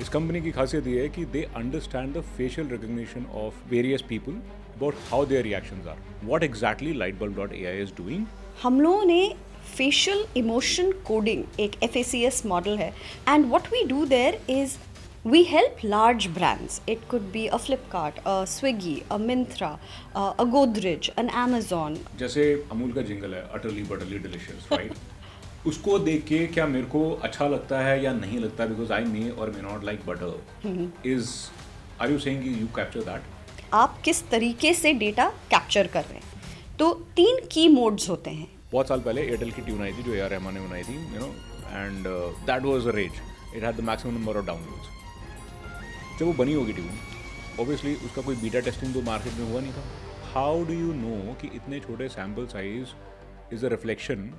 इस कंपनी की खासियत ये है कि they understand the facial recognition of various people about how their reactions are. What exactly lightbulb.ai is doing. हम लोगों ने फेशियल इमोशन कोडिंग एक FACS मॉडल है and what we do there is we help large brands. It could be a Flipkart, a Swiggy, a Myntra, a Godrej, an Amazon. जैसे अमूल का jingle है utterly बटरली delicious, right? उसको देख के क्या मेरे को अच्छा लगता है या नहीं लगता, बिकॉज आई मे और may not like butter, is are you saying you capture that? आप किस तरीके से डेटा कैप्चर कर रहे हैं? तो 3 की मोड्स होते हैं. बहुत साल पहले एयरटेल की ट्यून आई थी जो ए आर रहमान ने बनाई थी, you know, and that was a rage. It had the maximum number of downloads. जब वो बनी होगी ट्यून, ऑब्वियसली उसका कोई बीटा टेस्टिंग तो मार्केट में हुआ नहीं था. हाउ डू यू नो कि इतने छोटे sample size is a reflection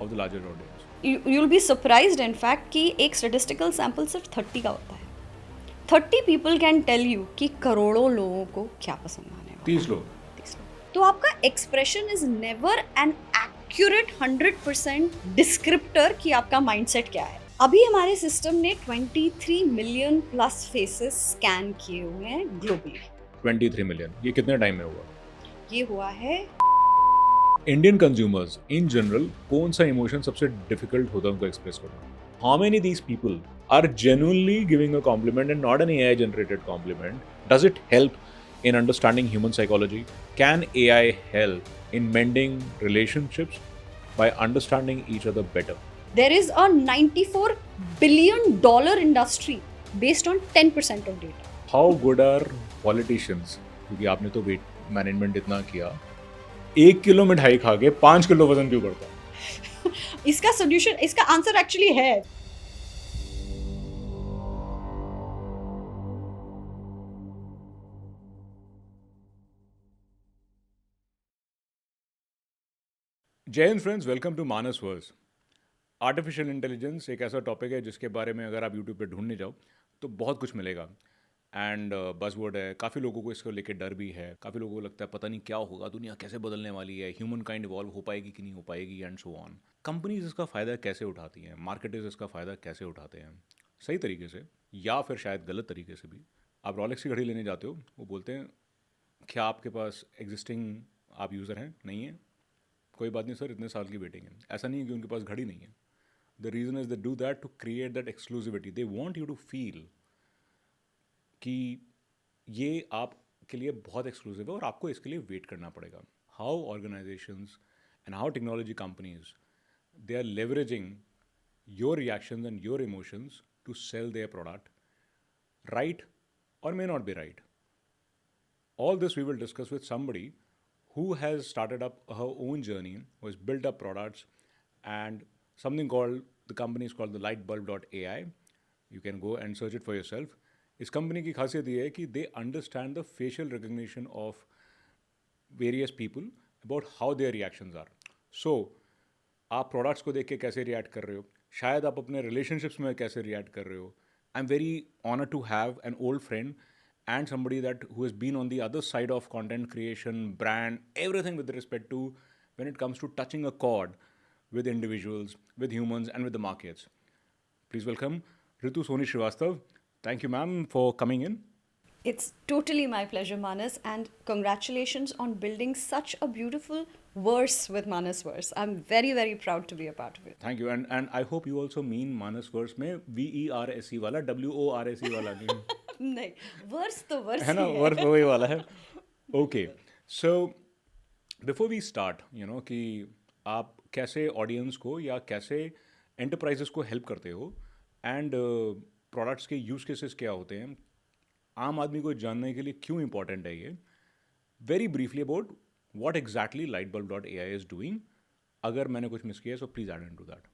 of the larger audience? You will be surprised in fact कि एक स्टैटिस्टिकल सैंपल सिर्फ 30 का होता है. 30 पीपल कैन टेल यू कि करोड़ों लोगों को क्या पसंद आने वाला है. 30 लोग. तो आपका expression is never an accurate 100% descriptor कि आपका माइंडसेट क्या है. अभी हमारे सिस्टम ने 23 मिलियन प्लस फेसेस स्कैन किए हुए हैं ग्लोबली. 23 मिलियन, ये कितने टाइम में हुआ? ये हुआ है. इंडियन कंज्यूमर्स इन जनरल कौन सा इमोशन सबसे डिफिकल्ट होता है उनको एक्सप्रेस करना? How many these people are genuinely giving a compliment and not an AI generated compliment? Does it help in understanding human psychology? Can AI help in mending relationships by understanding each other better? There is a $94 billion industry based on 10% of data. How good are politicians? क्योंकि आपने तो weight management इतना किया, 1 kilo मिठाई खा के 5 kilo वजन क्यों बढ़ता? इसका सोल्यूशन, इसका आंसर एक्चुअली है. जय हिंद friends, welcome to Manas verse. Artificial intelligence एक ऐसा टॉपिक है जिसके बारे में अगर आप यूट्यूब पे ढूंढने जाओ तो बहुत कुछ मिलेगा. एंड बज़वर्ड है, काफ़ी लोगों को इसको लेके डर भी है, काफ़ी लोगों को लगता है पता नहीं क्या होगा, दुनिया कैसे बदलने वाली है, ह्यूमन काइंड इवॉल्व हो पाएगी कि नहीं हो पाएगी, एंड सो ऑन. कंपनीज इसका फ़ायदा कैसे उठाती हैं, मार्केटर्स इसका फ़ायदा कैसे उठाते हैं, सही तरीके से या फिर शायद गलत तरीके से भी. आप रॉलेक्स की घड़ी लेने जाते हो, वो बोलते हैं क्या आपके पास एग्जिस्टिंग आप यूज़र हैं? नहीं है, कोई बात नहीं सर, इतने साल की वेटिंग है. ऐसा नहीं है कि उनके पास घड़ी नहीं है. The reason is they do that to create that exclusivity. They want you to feel कि ये आपके लिए बहुत एक्सक्लूसिव है और आपको इसके लिए वेट करना पड़ेगा. How organisations and how technology companies they are leveraging your reactions and your emotions to sell their product, right or may not be right. All this we will discuss with somebody who has started up her own journey, who has built up products, and something called, the company is called the lightbulb.ai. You can go and search it for yourself. इस company की खासियत ये है कि they understand the facial recognition of various people about how their reactions are. So, आप products को देख के कैसे रिएक्ट कर रहे हो, शायद आप अपने रिलेशनशिप्स में कैसे रिएक्ट कर रहे हो. I'm very honored to have an old friend and somebody that who has been on the other side of content creation, brand, everything with respect to when it comes to touching a chord with individuals, with humans, and with the markets. Please welcome Ritu Soni Srivastav. Thank you, ma'am, for coming in. It's totally my pleasure, Manas, and congratulations on building such a beautiful verse with Manas Verse. I'm very, very proud to be a part of it. Thank you, and I hope you also mean Manas verse में VERSE वाला, WORSE वाला नहीं. नहीं, verse तो verse है ना, verse वही वाला है. Okay, so before we start, you know, कि आप कैसे ऑडियंस को या कैसे एंटरप्राइजेस को हेल्प करते हो, एंड प्रोडक्ट्स के यूज केसेस क्या होते हैं, आम आदमी को जानने के लिए क्यों इंपॉर्टेंट है ये, very briefly about what exactly lightbulb.ai is doing. अगर मैंने कुछ मिस किया so please add into that.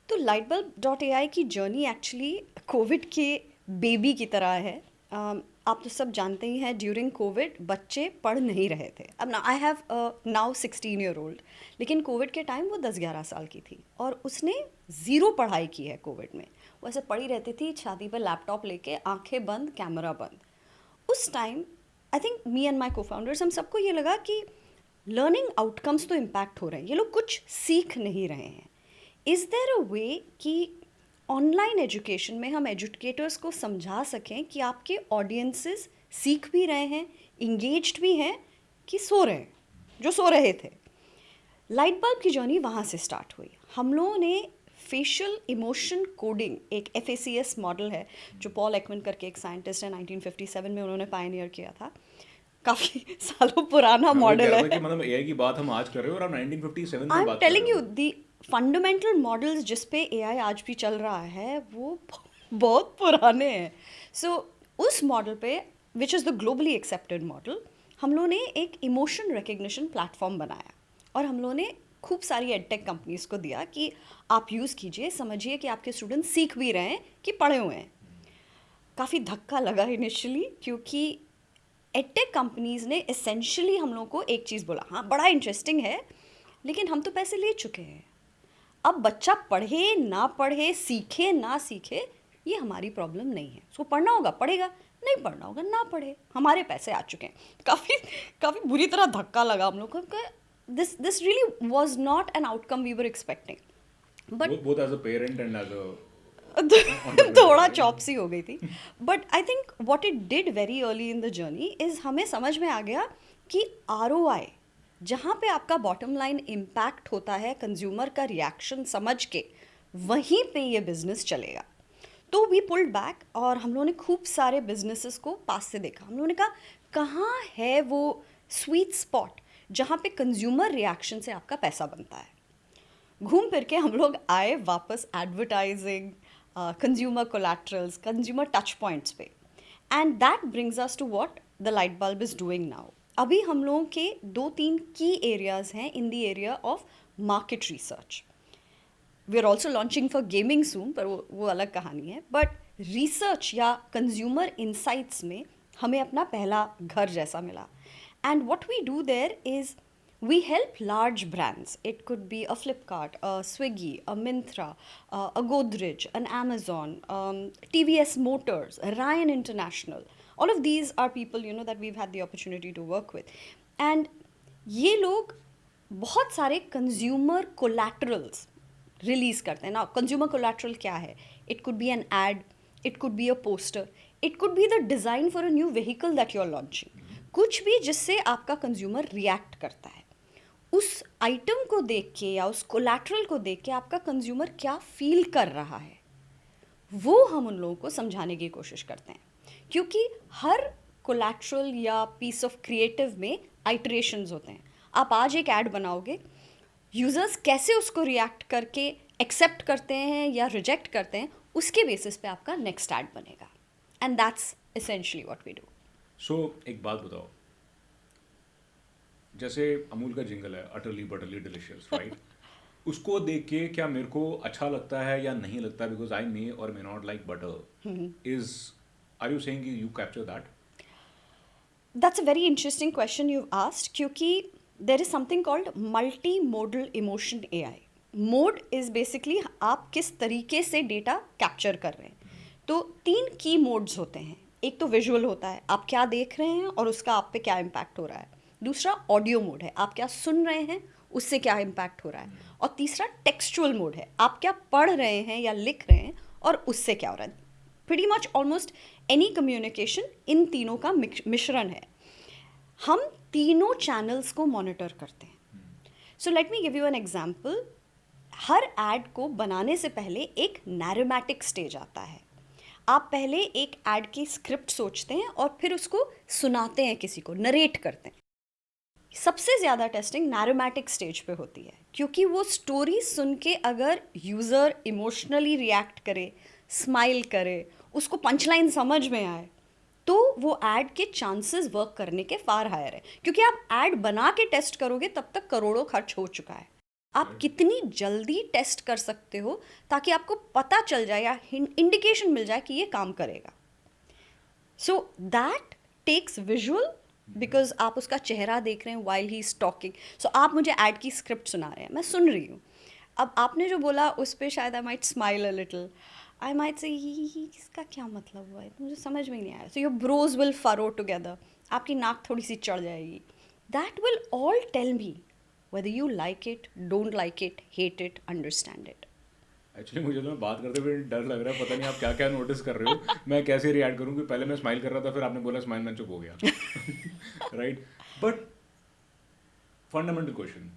तो lightbulb.ai की जर्नी एक्चुअली कोविड के बेबी की तरह है. आप तो सब जानते ही हैं, ड्यूरिंग कोविड बच्चे पढ़ नहीं रहे थे. अब ना I have now 16 year old, लेकिन कोविड के टाइम वो 10-11 साल की थी और उसने ज़ीरो पढ़ाई की है कोविड में. वो ऐसे पढ़ी रहती थी छाती पर लैपटॉप लेके, आंखें बंद, कैमरा बंद. उस time I think me and my को फाउंडर्स, हम सबको ये लगा कि लर्निंग आउटकम्स तो इम्पैक्ट हो रहे हैं, ये लोग कुछ सीख नहीं रहे हैं. इज़ देयर अ वे कि ऑनलाइन एजुकेशन में हम एजुकेटर्स को समझा सकें कि आपके ऑडियंसेस सीख भी रहे हैं, इंगेज्ड भी हैं, कि सो रहे हैं, जो सो रहे थे। लाइट बल्ब की जर्नी वहाँ से स्टार्ट हुई। हम लोगों ने फेशियल इमोशन कोडिंग, एक FACS मॉडल है जो पॉल एकमन करके एक साइंटिस्ट है, 1957 में उन्होंने पायनियर किया था। काफ़ी सालों पुराना मैं वही कह मॉडल रहा है। था कि मतलब AI की बात हम आज कर रहे हो और आप 1957 आई में एम बात कर टेलिंग रहे यू हो। द फंडामेंटल मॉडल्स जिस पे AI आज भी चल रहा है वो बहुत पुराने हैं। सो उस मॉडल पे, which is the globally accepted model, हम लोगों ने एक इमोशन रिकग्निशन प्लेटफॉर्म बनाया और हम लोगों ने खूब सारी एडटेक कंपनीज़ को दिया कि आप यूज़ कीजिए, समझिए कि आपके स्टूडेंट सीख भी रहे हैं कि पढ़े हुए हैं। काफ़ी धक्का लगा इनिशियली, क्योंकि एडटेक कंपनीज़ ने एसेंशियली हम लोगों को एक चीज़ बोला, हाँ बड़ा इंटरेस्टिंग है लेकिन हम तो पैसे ले चुके हैं, अब बच्चा पढ़े ना पढ़े, सीखे ना सीखे, ये हमारी प्रॉब्लम नहीं है। उसको पढ़ना होगा पढ़ेगा, नहीं पढ़ना होगा ना पढ़े, हमारे पैसे आ चुके हैं। काफ़ी काफ़ी बुरी तरह धक्का लगा हम लोग को कि this really was not an outcome we were expecting. But both as a parent and as a थोड़ा entrepreneur, चॉपसी हो गई थी। But I think what it did very early in the journey is, हमें समझ में आ गया कि ROI, जहाँ पे आपका बॉटम लाइन इम्पैक्ट होता है कंज्यूमर का रिएक्शन समझ के, वहीं पे ये बिजनेस चलेगा। तो वी पुल्ड बैक और हम लोगों ने खूब सारे बिजनेसेस को पास से देखा। हम लोगों ने कहा कहाँ है वो स्वीट स्पॉट जहाँ पे कंज्यूमर रिएक्शन से आपका पैसा बनता है। घूम फिर के हम लोग आए वापस advertising, consumer collaterals, consumer touch points पे, and that brings us to what the light bulb is doing now. अभी हम लोगों के 2-3 की एरियाज हैं in the area of market research. We are also launching for gaming soon, पर वो अलग कहानी है। बट रिसर्च या कंज्यूमर इंसाइट्स में हमें अपना पहला घर जैसा मिला। And what we do there is we help large brands. It could be a Flipkart, a Swiggy, a Myntra, a Godrej, an Amazon, TVS Motors, Ryan International. All of these are people, you know, that we've had the opportunity to work with. And ये लोग बहुत सारे consumer collaterals release करते हैं ना। Consumer collateral क्या है? It could be an ad, it could be a poster, it could be the design for a new vehicle that you are launching, कुछ भी जिससे आपका कंज्यूमर रिएक्ट करता है। उस आइटम को देख के या उस कोलैटरल को देख के आपका कंज्यूमर क्या फील कर रहा है, वो हम उन लोगों को समझाने की कोशिश करते हैं। क्योंकि हर कोलैटरल या पीस ऑफ क्रिएटिव में आइटरेशंस होते हैं। आप आज एक ऐड बनाओगे, यूज़र्स कैसे उसको रिएक्ट करके एक्सेप्ट करते हैं या रिजेक्ट करते हैं, उसके बेसिस पे आपका नेक्स्ट ऐड बनेगा। And that's essentially what we do. So एक बात बताओ, जैसे अमूल का जिंगल है अटरली बटरली डिलिशियस, राइट? उसको देख के क्या मेरे को अच्छा लगता है या नहीं लगता, बिकॉज आई मे और may not like butter, is are you saying you capture that? That's a very interesting question you asked, क्योंकि there is something called multi modal emotion AI। Mode is basically आप किस तरीके से data capture कर रहे हैं। तो 3 की मोड्स होते हैं। एक तो विजुअल होता है, आप क्या देख रहे हैं और उसका आप पे क्या इम्पैक्ट हो रहा है। दूसरा ऑडियो मोड है, आप क्या सुन रहे हैं, उससे क्या इम्पैक्ट हो रहा है। और तीसरा टेक्सचुअल मोड है, आप क्या पढ़ रहे हैं या लिख रहे हैं और उससे क्या हो रहा है। Pretty much almost any communication in तीनों का मिश्रण है। हम तीनों चैनल्स को मॉनिटर करते हैं। So let me give you an example. हर एड को बनाने से पहले एक नैरोमैटिक स्टेज आता है। आप पहले एक एड की स्क्रिप्ट सोचते हैं और फिर उसको सुनाते हैं, किसी को नरेट करते हैं। सबसे ज़्यादा टेस्टिंग नैरोमैटिक स्टेज पे होती है, क्योंकि वो स्टोरी सुन के अगर यूज़र इमोशनली रिएक्ट करे, स्माइल करे, उसको पंचलाइन समझ में आए, तो वो ऐड के चांसेस वर्क करने के फार हायर है। क्योंकि आप ऐड बना के टेस्ट करोगे तब तक करोड़ों खर्च हो चुका है। आप कितनी जल्दी टेस्ट कर सकते हो ताकि आपको पता चल जाए या इंडिकेशन मिल जाए कि ये काम करेगा। So that takes visual, because आप उसका चेहरा देख रहे हैं while he is talking. So आप मुझे ऐड की स्क्रिप्ट सुना रहे हैं, मैं सुन रही हूँ। अब आपने जो बोला उस पर शायद I might smile a little, I might say इसका क्या मतलब हुआ है, मुझे समझ में नहीं आया। So your brows will furrow together, आपकी नाक थोड़ी सी चढ़ जाएगी। That will all tell me whether you like it, don't like it, hate it, understand it. Actually मुझे तो मैं बात करते हुए डर लग रहा है, पता नहीं आप क्या क्या नोटिस कर रहे हो, मैं कैसे रिएक्ट करूँ, कि पहले मैं स्माइल कर रहा था, फिर आपने बोला स्माइल, मैं चुप हो गया। Right, but fundamental question,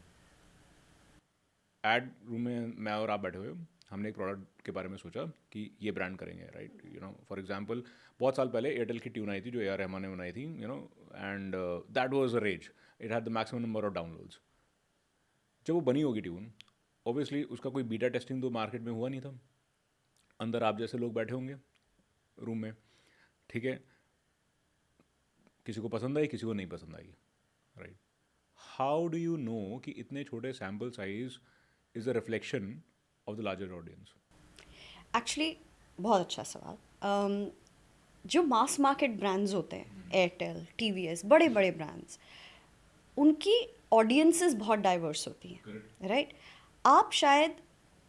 ad room में मैं और आप बैठे हुए हो, हमने एक प्रोडक्ट के बारे में सोचा कि ये ब्रांड करेंगे, right, you know, for example बहुत साल पहले एयरटेल की ट्यून आई थी जो ए आर रहमान ने बनाई थी, you know, and that was a rage, it had the maximum number of downloads. जब वो बनी होगी ट्यून, ऑब्वियसली उसका कोई बीटा टेस्टिंग तो मार्केट में हुआ नहीं था, अंदर आप जैसे लोग बैठे होंगे रूम में, ठीक है, किसी को पसंद आई, किसी को नहीं पसंद आई, right. How do you know कि इतने छोटे sample size is a reflection of the larger audience? Actually बहुत अच्छा सवाल। जो मास मार्केट ब्रांड्स होते हैं, एयरटेल, टीवीएस, बड़े बड़े ब्रांड्स, उनकी ऑडियंसेस बहुत डाइवर्स होती हैं, राइट। आप शायद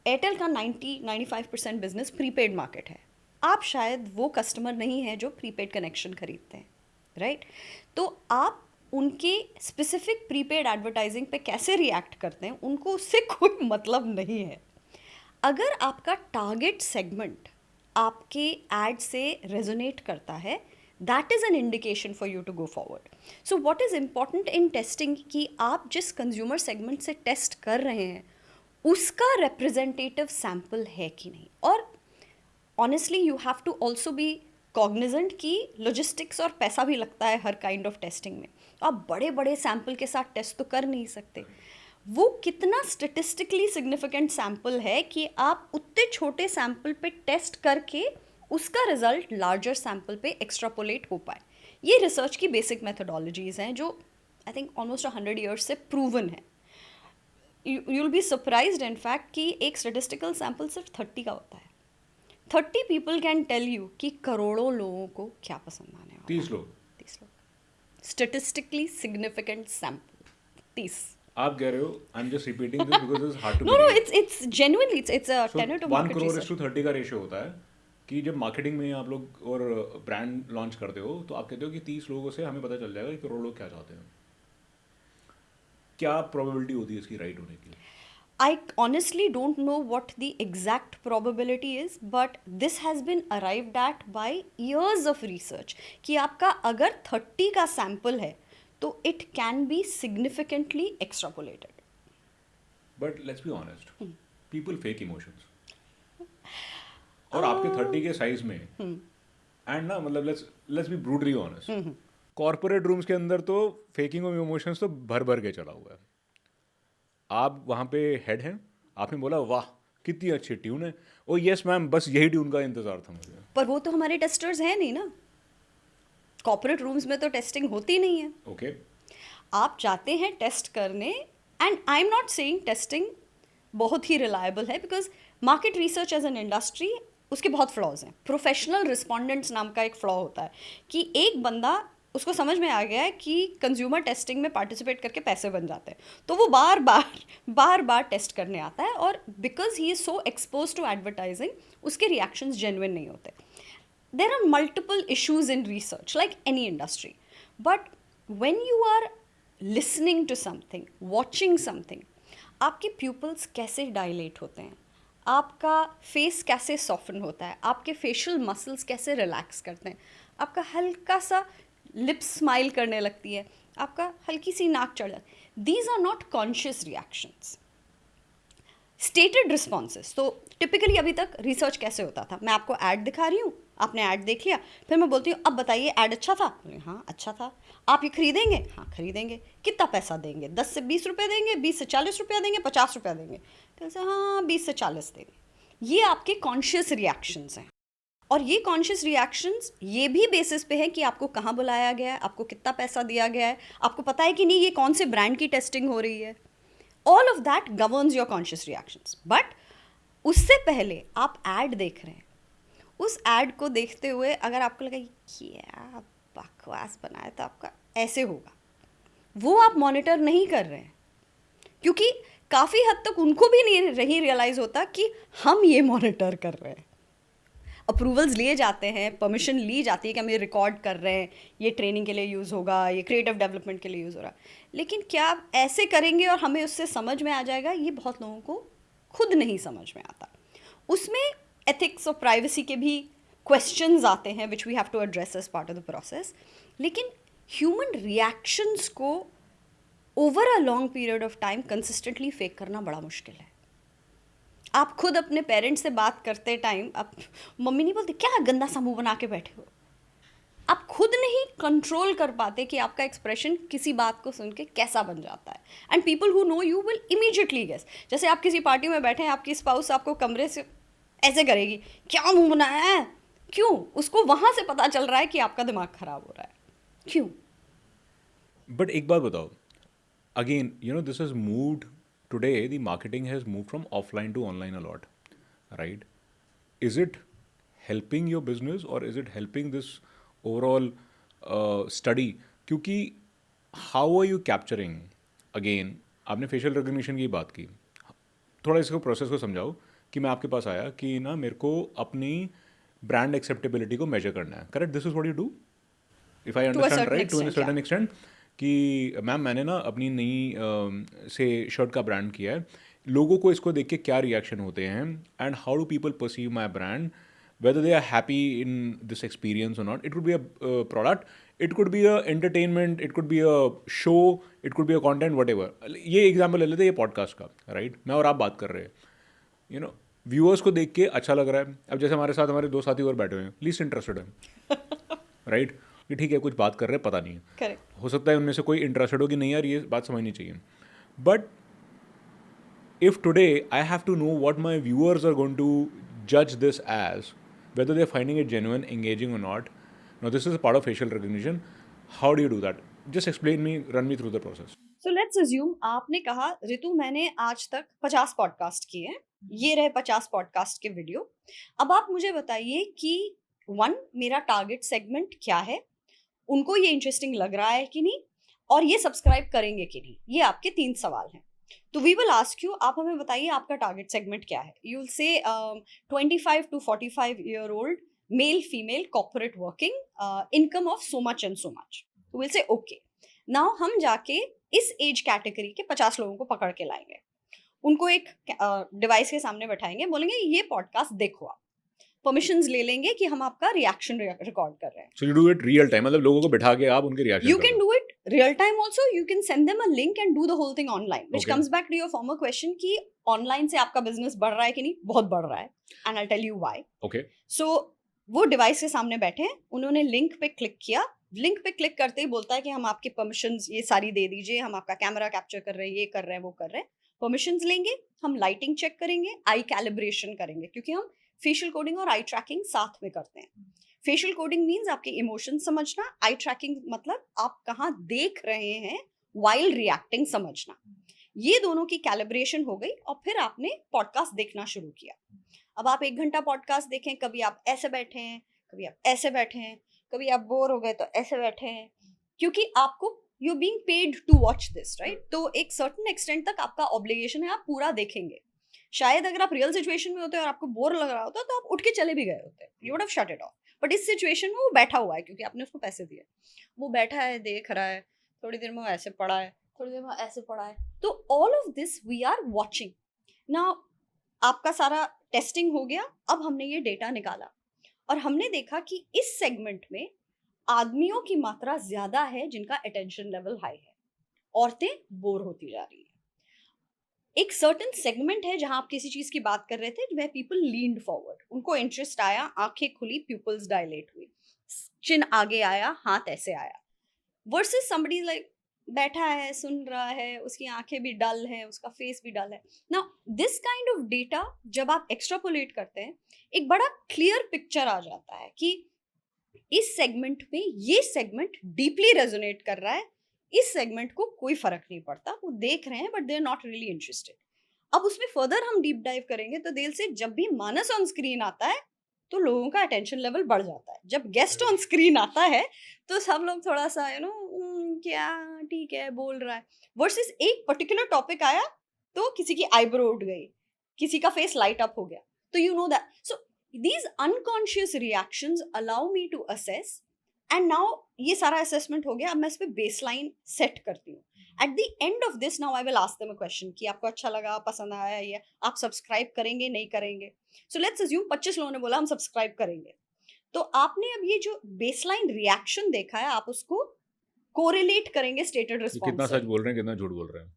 एयरटेल का 90-95% बिजनेस प्रीपेड मार्केट है, आप शायद वो कस्टमर नहीं है जो प्रीपेड कनेक्शन खरीदते हैं, राइट। तो आप उनके स्पेसिफिक प्रीपेड एडवर्टाइजिंग पे कैसे रिएक्ट करते हैं, उनको उससे कोई मतलब नहीं है। अगर आपका टारगेट सेगमेंट आपके एड से रेजोनेट करता है, that is an indication for you to go forward. So what is important in testing कि आप जिस कंज्यूमर सेगमेंट से टेस्ट कर रहे हैं उसका रिप्रेजेंटेटिव सैम्पल है कि नहीं। और honestly you have to also be cognizant कि लॉजिस्टिक्स और पैसा भी लगता है हर काइंड ऑफ टेस्टिंग में। आप बड़े बड़े सैम्पल के साथ टेस्ट तो कर नहीं सकते। वो कितना स्टेटिस्टिकली सिग्निफिकेंट सैम्पल है कि आप उतने छोटे सैम्पल पे टेस्ट करके उसका रिजल्ट लार्जर सैम्पल पे एक्स्ट्रापोलेट हो पाए। ये रिसर्च की बेसिक मेथोडोलॉजीज हैं जो आई थिंक ऑलमोस्ट 100 ईयर्स से प्रूवन है। You will be surprised in fact कि एक स्टेटिस्टिकल सैम्पल सिर्फ 30 का होता है। 30 पीपल कैन टेल यू कि करोड़ों लोगों को क्या पसंद आने वाला है। 30 लोग? 30 लोग, स्टेटिस्टिकली सिग्निफिकेंट सैम्पल 30। आप कह रहे हो, I am just repeating this because it's hard to No, it's genuinely it's a tenor to 1 market crore research. 1:30 का रेशियो होता है कि जब मार्केटिंग में आप लोग और ब्रांड लॉन्च करते हो तो आप कहते हो कि 30 लोगों से हमें पता चल जाएगा कि करोड़ लोग क्या चाहते हैं। क्या प्रोबेबिलिटी होती है इसकी राइट होने की? I honestly don't know what the exact probability is, but this has been arrived at by years of research कि आपका अगर 30 का सैम्पल है तो it can be significantly extrapolated. But let's be honest, people fake emotions, और आपके 30 के size में, एंड ना मतलब let's be brutally honest, corporate rooms के अंदर तो फेकिंग ऑफ इमोशंस तो भर भर के चला हुआ है। आप वहाँ पे हेड हैं, आपने बोला वाह कितनी अच्छी ट्यून है, ओ यस मैम, बस यही ट्यून का इंतजार था मुझे। पर वो तो हमारे टेस्टर्स हैं नहीं ना, कॉर्पोरेट रूम्स में तो टेस्टिंग होती नहीं है। ओके, आप जाते हैं टेस्ट करने, and I am not saying testing बहुत ही रिलायबल है, because market research as an industry उसके बहुत फ्लॉज हैं। प्रोफेशनल रिस्पोंडेंट्स नाम का एक फ्लॉ होता है कि एक बंदा, उसको समझ में आ गया है कि कंज्यूमर टेस्टिंग में पार्टिसिपेट करके पैसे बन जाते हैं, तो वो बार बार टेस्ट करने आता है, और because he is so expose to advertising उसके रिएक्शंस जेन्युइन नहीं होते। There are multiple issues in research like any industry, but when you are listening to something, watching something, आपके प्यूपल्स कैसे डायलेट होते हैं, आपका फेस कैसे सॉफ्टन होता है, आपके फेशियल मसल्स कैसे रिलैक्स करते हैं, आपका हल्का सा लिप्स स्माइल करने लगती है, आपका हल्की सी नाक चढ़ जाती है। These are not conscious reactions, stated responses. तो टिपिकली अभी तक रिसर्च कैसे होता था, मैं आपको ऐड दिखा रही हूँ, आपने ऐड देख लिया, फिर मैं बोलती हूँ अब बताइए ऐड अच्छा था? हाँ अच्छा था। आप ये खरीदेंगे? हाँ खरीदेंगे। कितना पैसा देंगे? 10 से 20 रुपये देंगे, 20 से 40 रुपया देंगे, 50 रुपया देंगे? तो हाँ 20 से 40 देंगे। ये आपके कॉन्शियस रिएक्शंस हैं, और ये कॉन्शियस रिएक्शंस ये भी बेसिस पे है कि आपको कहाँ बुलाया गया है, आपको कितना पैसा दिया गया है, आपको पता है कि नहीं ये कौन से ब्रांड की टेस्टिंग हो रही है। All of that governs your conscious reactions. But उससे पहले आप ऐड देख रहे हैं, उस ऐड को देखते हुए अगर आपको लगा क्या बकवास बनाया तो आपका ऐसे होगा, वो आप मॉनिटर नहीं कर रहे हैं, क्योंकि काफ़ी हद तक उनको भी नहीं रियलाइज़ होता कि हम ये मॉनिटर कर रहे हैं। अप्रूवल्स लिए जाते हैं, परमिशन ली जाती है कि हम ये रिकॉर्ड कर रहे हैं, ये ट्रेनिंग के लिए यूज़ होगा, ये क्रिएटिव डेवलपमेंट के लिए यूज़ हो रहा है, लेकिन क्या आप ऐसे करेंगे और हमें उससे समझ में आ जाएगा, ये बहुत लोगों को खुद नहीं समझ में आता। उसमें एथिक्स और प्राइवेसी के भी क्वेश्चंस आते हैं which we have to address as part of the process. लेकिन ह्यूमन रिएक्शंस को over a long period of time consistently fake करना बड़ा मुश्किल है. आप खुद अपने पेरेंट्स से बात करते टाइम आप मम्मी नहीं बोलती क्या गंदा सा मुंह बना के बैठे हो. आप खुद नहीं कंट्रोल कर पाते कि आपका एक्सप्रेशन किसी बात को सुन के कैसा बन जाता है. And people who know you will immediately guess. जैसे आप किसी पार्टी में बैठे हैं, आपकी स्पाउस आपको कमरे से ऐसे करेगी, क्या मुंह बनाया है. क्यों? उसको वहां से पता चल रहा है कि आपका दिमाग खराब हो रहा है. क्यों? बट एक बात बताओ, again this has moved today, the marketing has moved from offline to online a lot, right? Is it helping your business or is it helping this overall study? क्योंकि how are you capturing, again आपने facial recognition की बात की, थोड़ा इसको process को समझाओ कि मैं आपके पास आया कि ना मेरे को अपनी ब्रांड एक्सेप्टेबिलिटी को मेजर करना है, correct? This is what you do, if I understand right, to an certain extent. कि मैम मैंने ना अपनी नई से शर्ट का ब्रांड किया है, लोगों को इसको देख के क्या रिएक्शन होते हैं and how do people perceive my brand, whether they are happy in this experience or not. It could be a product, it could be a entertainment, it could be a show, it could be a content, whatever. ये example ले लेते हैं, ये podcast का, right? मैं और आप बात कर रहे हैं, व्यूअर्स को देख के अच्छा लग रहा है. अब जैसे हमारे साथ हमारे 2 साथी और बैठे हुए हैं, लीस्ट इंटरेस्टेड है, राइट? कि ठीक है कुछ बात कर रहे हैं, पता नहीं है, करेक्ट. हो सकता है उनमें से कोई इंटरेस्टेड हो कि नहीं यार ये बात समझनी चाहिए. But if today I have to know what my viewers are going to judge this as, whether they're finding it genuine, engaging or not. Now this is a part of facial recognition. How do you do that? Just explain me, run me through the process. So let's assume आपने कहा ऋतु मैंने आज तक 50 podcast किए हैं, ये रहे 50 podcast के वीडियो. अब आप मुझे बताइए कि 1 मेरा टारगेट सेगमेंट क्या है, उनको ये इंटरेस्टिंग लग रहा है कि नहीं, और ये सब्सक्राइब करेंगे कि नहीं. ये आपके 3 सवाल हैं. तो वी विल आस्क यू, आप हमें बताइए आपका टारगेट सेगमेंट क्या है. You will say 25 to 45 year old male female corporate working, income of so much and so much. Will say okay. Now हम जाके इस एज कैटेगरी के 50 लोगों को पकड़ के लाएंगे, उनको एक डिवाइस के सामने बैठाएंगे, बोलेंगे ये पॉडकास्ट देखो. आप परमिशंस ले लेंगे कि हम आपका रिएक्शन रिकॉर्ड कर रहे हैं. So you do it real time, मतलब लोगों को बिठा के आप उनके reaction You can do it real time also. You can send them a link and do the whole thing online, which Okay. comes back to your former question कि online से आपका business बढ़ रहा है कि नहीं. बहुत बढ़ रहा है, and I'll tell you why. Okay. So वो डिवाइस के सामने बैठे हैं, उन्होंने लिंक पे क्लिक किया. लिंक पे क्लिक करते ही बोलता है कि हम आपके परमिशंस ये सारी दे दीजिए, हम आपका कैमरा कैप्चर कर रहे हैं, ये कर रहे हैं, वो कर रहे हैं. परमिशंस लेंगे, हम लाइटिंग चेक करेंगे, आई कैलिब्रेशन करेंगे, क्योंकि हम फेशियल कोडिंग और आई ट्रैकिंग साथ में करते हैं. फेशियल कोडिंग मीन्स आपके इमोशन समझना, आई ट्रैकिंग मतलब आप कहाँ देख रहे हैं वाइल रिएक्टिंग समझना. ये दोनों की कैलिब्रेशन हो गई और फिर आपने पॉडकास्ट देखना शुरू किया. अब आप 1 घंटा पॉडकास्ट देखें, कभी आप ऐसे बैठे हैं, कभी आप ऐसे बैठे हैं, कभी आप बोर हो गए तो ऐसे बैठे हैं, क्योंकि आपको you being paid to watch this, right? तो एक सर्टेन एक्सटेंट तक आपका ऑब्लिगेशन है, आप पूरा देखेंगे. शायद अगर आप रियल सिचुएशन में होते और आपको बोर लग रहा होता तो आप उठ के चले भी गए होते, you would have shut it of. But इस सिचुएशन में वो बैठा हुआ है क्योंकि आपने उसको पैसे दिए. वो बैठा है, देख रहा है, थोड़ी देर में वो ऐसे पड़ा है, थोड़ी देर में ऐसे पड़ा है. तो all of this we are watching. Now आपका सारा टेस्टिंग हो गया. अब हमने ये डेटा निकाला और हमने देखा कि इस सेगमेंट में आदमियों की मात्रा ज्यादा है जिनका अटेंशन लेवल हाई है, औरतें बोर होती जा रही है. एक सर्टेन सेगमेंट है जहां आप किसी चीज की बात कर रहे थे, वह पीपल लीन्ड फॉरवर्ड, उनको इंटरेस्ट आया, आंखें खुली, प्यूपल्स डायलेट हुई, चिन आगे आया, हाथ ऐसे आया. वर्सेस समबडी लाइक बैठा है, सुन रहा है, उसकी आंखें भी डल है, उसका फेस भी डल है. Now this kind of data जब आप एक्सट्रापोलेट करते हैं, एक बड़ा क्लियर पिक्चर आ जाता है कि इस सेगमेंट में ये सेगमेंट डीपली रेजोनेट कर रहा है, इस सेगमेंट को कोई फर्क नहीं पड़ता, वो देख रहे हैं but they are not really interested. अब उसमें फर्दर हम डीप डाइव करेंगे तो देर से जब भी मानस ऑन स्क्रीन आता है तो लोगों का अटेंशन लेवल बढ़ जाता है. जब गेस्ट ऑन स्क्रीन आता है तो सब लोग थोड़ा सा क्या ठीक है बोल रहा है. वर्सेस एक पर्टिकुलर टॉपिक आया तो किसी की आईब्रो उठ गई, किसी का फेस लाइट अप हो गया. तो you know that. So these unconscious reactions allow me to assess and now ये सारा असेसमेंट हो गया, अब मैं इस पे बेसलाइन सेट करती हूँ. At the end of this now I will ask them a question कि आपको अच्छा लगा, पसंद आया, या आप सब्सक्राइब करेंगे नहीं करेंगे. सो लेट्स अज्यूम 25 लोगों ने बोला हम सब्सक्राइब करेंगे. तो आपने अब ये जो बेसलाइन रिएक्शन देखा है, आप उसको कोरिलेट करेंगे स्टेटेड ये रिस्पॉन्स कितना से. सच बोल रहे हैं, कितना झूठ बोल रहे हैं.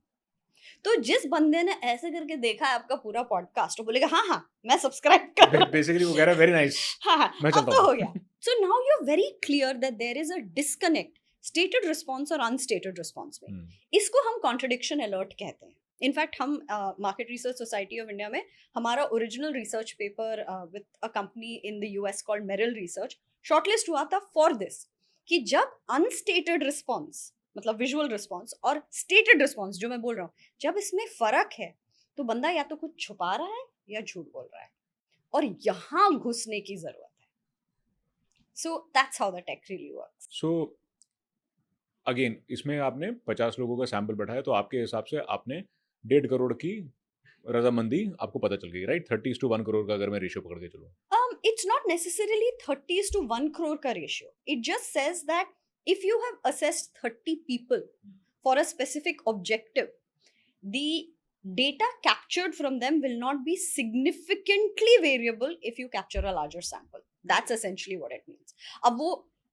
तो जिस बंदे ने ऐसे करके देखा है आपका पूरा पॉडकास्ट, वो बोलेगा हाँ हाँ मैं सब्सक्राइब कर रहा हूँ. बेसिकली वो कह रहा है वेरी नाइस, हाँ हाँ मैं अब चलता तो हो हूँ. गया. So now you are very clear that there is a disconnect stated response और अनस्टेटेड रिस्पॉन्स में. इसको हम कॉन्ट्रडिक्शन अलर्ट कहते हैं. इनफैक्ट हम market research society of India में हमारा original research paper with a company in the US called Merrill research shortlist हुआ था फॉर दिस, कि जब अनस्टेटेड रिस्पॉन्स मतलब विजुअल रिस्पॉन्स और स्टेटेड रिस्पॉन्स जो मैं बोल रहा हूँ, जब इसमें फर्क है तो बंदा या तो कुछ छुपा रहा है या झूठ बोल रहा है, और यहाँ घुसने की जरूरत है. So that's how the tech really works. So again इसमें आपने 50 लोगों का सैंपल बैठाया, तो आपके हिसाब से आपने 1.5 करोड़ की रजामंदी आपको पता चल गई, राइट? 30:1 करोड़ का अगर मैं रेशियो पकड़ के चलूँ. It's not necessarily 30:1 crore का ratio. It just says that if you have assessed 30 people for a specific objective, the data captured from them will not be significantly variable if you capture a larger sample. That's essentially what it means. अब वो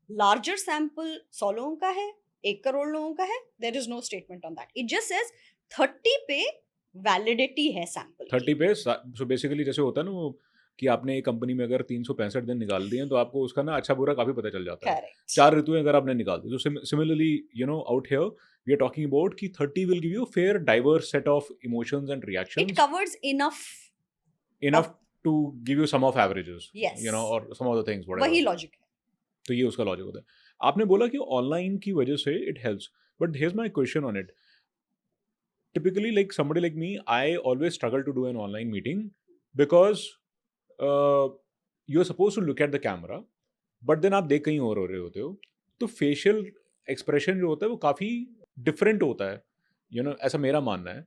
larger sample 100 लोगों का है, 1 करोड़ लोगों का है, there is no statement on that. It just says 30 पे validity है sample 30 पे सो बेसिकली जैसे होता है ना वो कि आपने एक कंपनी में अगर 365 दिन निकाल दिए हैं, तो आपको उसका ना अच्छा बुरा काफी पता चल जाता है. Correct. 4 ऋतुएं अगर आपने निकाल दी, तो similarly out here we are talking about कि 30 will give you fair diverse set of emotions and It reactions, covers enough. Enough to give you some of averages, Yes. और सम ऑफ द थिंग्स वही whatever. Logic है. तो ये उसका logic होता है. आपने बोला कि ऑनलाइन की वजह से it helps, but here's my question on it. Typically, like somebody like me, I always struggle to do an online meeting because you're supposed to look at the camera, but then आप देख कहीं और हो रहे होते हो, तो facial expression जो होता है वो काफ़ी different होता है, ऐसा मेरा मानना है.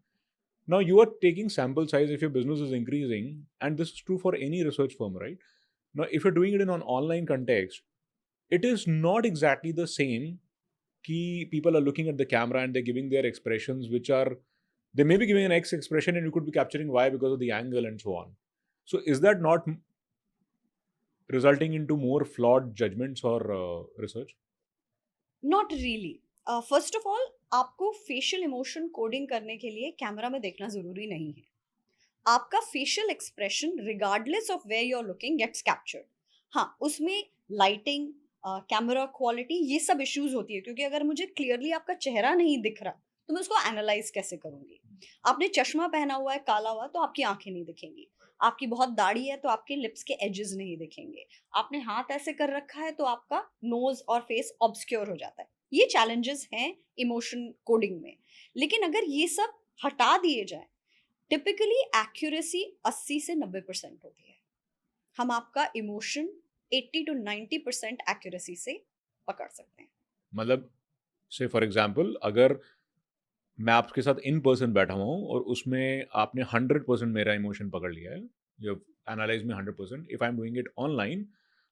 Now you are taking sample size if your business is increasing, and this is true for any research firm, right? Now, if you're doing it in an online context, it is not exactly the same कि people are looking at the camera and they're giving their expressions which are, they may be giving an X expression and you could be capturing Y because of the angle and so on. So is that not resulting into more flawed judgments or research? Not really. First of all, आपको facial emotion coding करने के लिए camera में देखना जरूरी नहीं है. आपका facial expression regardless of where you're looking gets captured. हाँ, उसमें lighting, कैमरा क्वालिटी, ये सब इश्यूज होती है, क्योंकि अगर मुझे क्लियरली आपका चेहरा नहीं दिख रहा तो मैं उसको एनालाइज कैसे करूंगी. आपने चश्मा पहना हुआ है काला हुआ तो आपकी आंखें नहीं दिखेंगी. आपकी बहुत दाढ़ी है तो आपके लिप्स के एजेस नहीं दिखेंगे. आपने हाथ ऐसे कर रखा है तो आपका नोज और फेस ऑब्सक्योर हो जाता है. ये चैलेंजेस हैं इमोशन कोडिंग में. लेकिन अगर ये सब हटा दिए जाए, टिपिकली एक्यूरेसी 80 से 90% होती है. हम आपका इमोशन 80 to 90% एक्यूरेसी से पकड़ सकते हैं. मतलब से फॉर एग्जाम्पल अगर मैं आपके साथ इन पर्सन बैठा हुआ हूँ और उसमें आपने 100% मेरा इमोशन पकड़ लिया है, यू एनालाइज में 100%, if I am doing it online,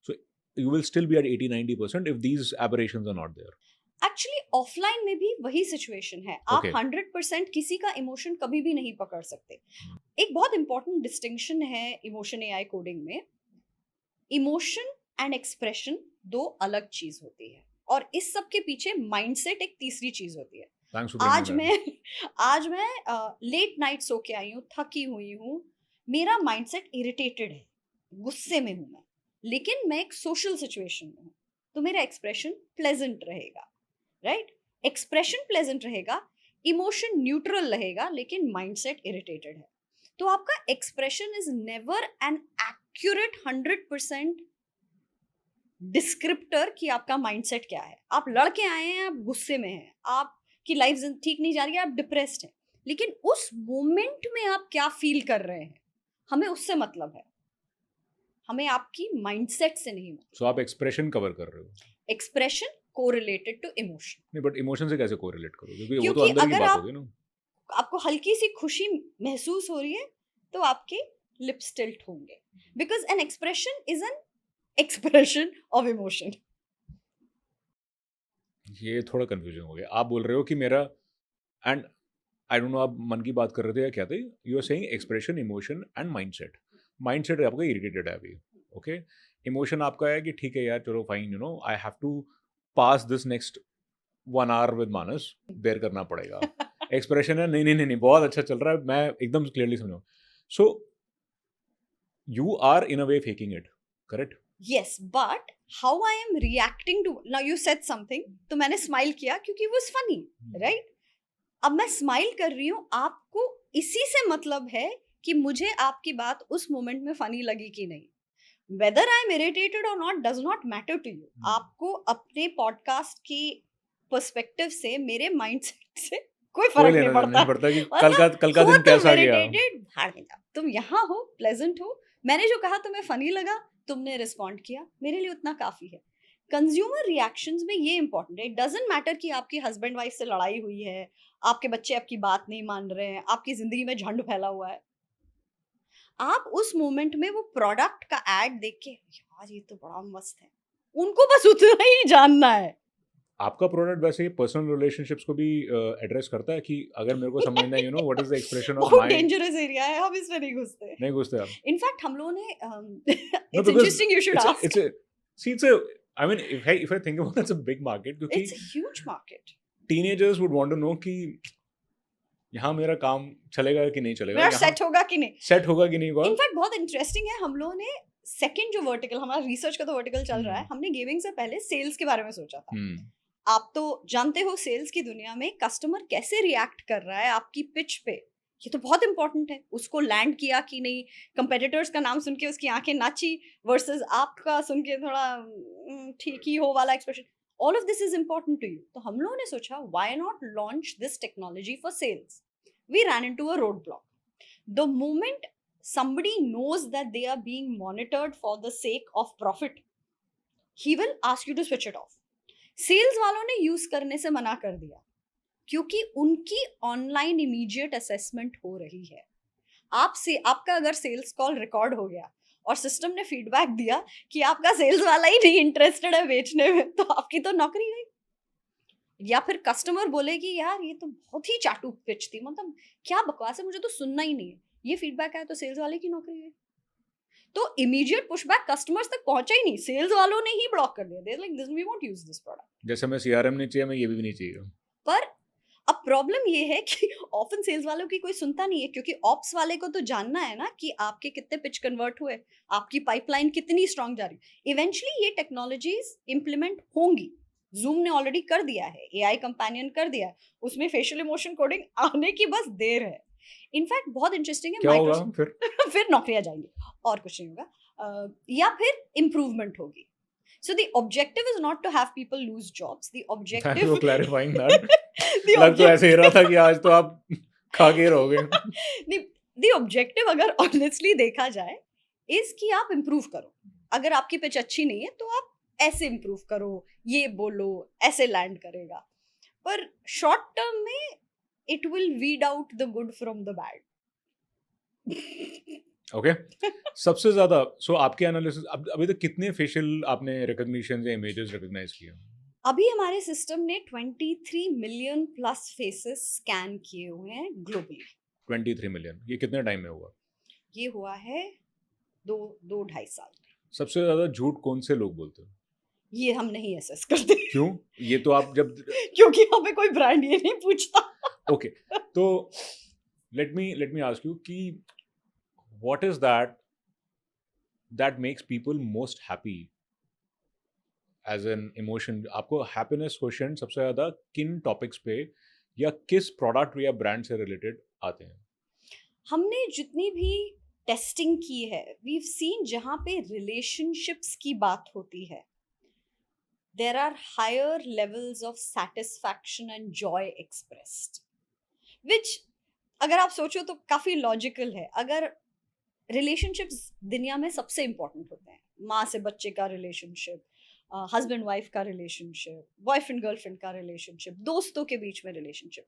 so you will still be at 80-90% if these aberrations are not there. Actually offline में भी वही सिचुएशन है. आप Okay. 100% किसी का इमोशन कभी भी नहीं पकड़ सकते. एक बहुत इंपॉर्टेंट डिस्टिंक्शन है इमोशन एआई कोडिंग में. इमोशन एंड एक्सप्रेशन दो अलग चीज होती है, और इस सब के पीछे माइंडसेट एक तीसरी चीज होती है. Thanks for आज bringing that. आज मैं लेट नाइट सो के आई हूँ, थकी हुई हूँ, मेरा माइंडसेट इरिटेटेड है, गुस्से में हूँ मैं, लेकिन मैं एक सोशल सिचुएशन में हूँ, तो मेरा एक्सप्रेशन प्लेजेंट रहेगा, राइट? एक्सप्रेशन प्लेजेंट रहेगा, इमोशन न्यूट्रल रहेगा, लेकिन माइंडसेट इरिटेटेड है. तो आपका expression is never an accurate 100% descriptor कि आपका माइंडसेट क्या है. आप लड़के आए हैं, आप गुस्से में हैं, आपकी लाइफ ठीक नहीं जा रही है, आप डिप्रेस्ड हैं, लेकिन उस मोमेंट में आप क्या फील कर रहे हैं, हमें उससे मतलब है, हमें आपकी माइंडसेट से नहीं मतलब. So आप एक्सप्रेशन कवर कर रहे हो. Expression correlated to emotion. नहीं, बट इमोशन से कैसे कोरिलेट करो, क्योंकि वो तो क्योंकि अंदर की अगर बात आप होगी ना. आपको हल्की सी खुशी महसूस हो रही है तो आपके लिप्स टिल्ट होंगे, because an expression is an expression of emotion. ये थोड़ा कंफ्यूजिंग हो गया। आप बोल रहे हो कि मेरा एंड आई डोंट नो आप मन की बात कर रहे थे या क्या थे? You are saying expression, emotion and mindset. Mindset आपका इरिटेटेड है अभी, ओके? इमोशन आपका है कि ठीक है यार चलो fine, I have to pass this next 1 hour with Manas, bear करना पड़ेगा। एक्सप्रेशन है नहीं, नहीं, नहीं, नहीं बहुत अच्छा चल रहा है, मैं एकदम क्लियरली समझा हूँ। So you are in a way faking it, correct? Yes, but how I am reacting to, now you said something, तो मैंने स्माइल किया क्योंकि it was funny, right? अब मैं स्माइल कर रही हूँ, आपको इसी से मतलब है कि मुझे आपकी बात उस मोमेंट में फनी लगी कि नहीं। वेदर आई एम इरिटेटेड और not does not matter to you. आपको अपने पॉडकास्ट की पर्सपेक्टिव से, मेरे माइंडसेट से कोई कोई फर्क नहीं लेना देना पड़ता। नहीं पड़ता कि मतलब कल का हो दिन तुम कैसा गया। इरिटेटेड, भाड़ में जाओ, तुम यहाँ हो, प्लेजेंट हो, मैंने जो कहा तुम्हें फनी लगा, तुमने रिस्पॉन्ड किया, मेरे लिए उतना काफी है। कंज्यूमर रिएक्शंस में ये इंपॉर्टेंट है। इट डजंट मैटर कि आपकी हस्बैंड वाइफ से लड़ाई हुई है, आपके बच्चे आपकी बात नहीं मान रहे हैं, आपकी जिंदगी में झंड फैला हुआ है। आप उस मोमेंट में वो प्रोडक्ट का एड देख के यार ये तो बड़ा मस्त है, उनको बस उतना ही जानना है। आपका प्रोडक्ट वैसे पर्सनल रिलेशनशिप्स को भी एड्रेस करता है कि अगर मेरे को समझना है what is the expression of बहुत माय। डेंजरस एरिया है, हम इसमें नहीं घुसते। नहीं घुसते आप? इनफैक्ट हम लोगों ने no it's because interesting, you should it's ask. It's I mean if I think about it's a big market, क्योंकि it's a huge market. Teenagers would want to know कि यहाँ मेरा काम चलेगा कि नहीं चलेगा, मेरा यहाँ सेट होगा कि नहीं। सेट होगा कि नहीं होगा। इनफैक्ट बहुत इंटरेस्टिंग है, हम लोगों ने सेकंड जो वर्टिकल, हमारा रिसर्च का तो वर्टिकल चल रहा है, हमने गेमिंग से पहले सेल्स के बारे में सोचा था। आप तो जानते हो सेल्स की दुनिया में कस्टमर कैसे रिएक्ट कर रहा है आपकी पिच पे, ये तो बहुत इंपॉर्टेंट है। उसको लैंड किया कि नहीं, कंपेटिटर्स का नाम सुन के उसकी आंखें नाची वर्सेस आपका सुन के थोड़ा ठीक ही हो वाला expression. All of this is important to you. तो हम लोगों ने सोचा why not launch this technology for sales. We ran into a road block. The moment somebody knows that they are being monitored for the sake of profit, he will ask you to switch it off. Sales वालों ने use करने से मना कर दिया क्योंकि उनकी online immediate assessment हो रही है। आपसे आपका अगर सेल्स कॉल रिकॉर्ड हो गया और सिस्टम ने फीडबैक दिया कि आपका सेल्स वाला ही नहीं इंटरेस्टेड है बेचने में, तो आपकी तो नौकरी गई। या फिर कस्टमर बोलेगी यार ये तो बहुत ही चाटू पिच थी, मतलब क्या बकवास है, मुझे तो सुनना ही नहीं है, ये फीडबैक आया तो सेल्स वाले की नौकरी गई। तो इमीडिएट पुशबैक कस्टमर्स तक पहुंचा ही नहीं, सेल्स वालों ने ही ब्लॉक कर दिया। They like this, we won't use this product. जैसे मैं सीआरएम नहीं चाहिए, मैं ये भी नहीं चाहिए। पर अब प्रॉब्लम ये है कि ऑफन सेल्स वालों की कोई सुनता नहीं है, क्योंकि ऑप्स वाले को तो जानना है ना कि आपके कितने पिच कन्वर्ट हुए, आपकी पाइपलाइन कितनी स्ट्रांग जा रही। इवेंचुअली ये टेक्नोलॉजीज इंप्लीमेंट होंगी। जूम ने ऑलरेडी कर दिया है, एआई कंपेनियन कर दिया है, उसमें फेशियल इमोशन कोडिंग आने की बस देर है। इनफैक्ट बहुत इंटरेस्टिंग है, क्या होगा फिर? फिर नौकरियां जाएंगी और कुछ नहीं होगा, या फिर इम्प्रूवमेंट होगी। So the objective is not to have people lose jobs. The objective वो क्लैरिफाइंग दैट the लग तो ऐसे ही रहा था कि आज तो आप खा के रहोगे। the objective अगर honestly देखा जाए is कि आप improve करो। अगर आपकी पिच अच्छी नहीं है तो आप ऐसे improve करो, ये बोलो, ऐसे लैंड करेगा। पर शॉर्ट टर्म में it will weed out the good from the bad. Okay सबसे ज्यादा आपके एनालिसिस अभी तक कितने फेशियल आपने रिकॉग्निशन या इमेजेस रिकॉग्नाइज किए? अभी हमारे सिस्टम ने 23 मिलियन प्लस फेसेस स्कैन किए हुए हैं ग्लोबली। 23 मिलियन, ये कितने टाइम में हुआ? ये हुआ है 2-2.5 साल में। सबसे ज्यादा झूठ कौन से लोग बोलते हैं? ये हम नहीं असेस करते। क्यों? ये तो आप जब क्योंकि हमें कोई ब्रांड ये नहीं पूछता। ओके तो लेट मी आस्क यू कि what is that makes people most happy as an emotion? आपको happiness क्वेश्चन सबसे ज्यादा किन टॉपिक्स पे या किस प्रोडक्ट या ब्रांड से रिलेटेड आते हैं? हमने जितनी भी टेस्टिंग की है, we've seen जहाँ पे रिलेशनशिप्स की बात होती है, there are higher levels of satisfaction and joy expressed, which अगर आप सोचो तो काफी लॉजिकल है। अगर रिलेशनशिप्स दुनिया में सबसे इंपॉर्टेंट होते हैं, माँ से बच्चे का रिलेशनशिप, हस्बैंड वाइफ का रिलेशनशिप, बॉयफ्रेंड गर्लफ्रेंड का रिलेशनशिप, दोस्तों के बीच में रिलेशनशिप,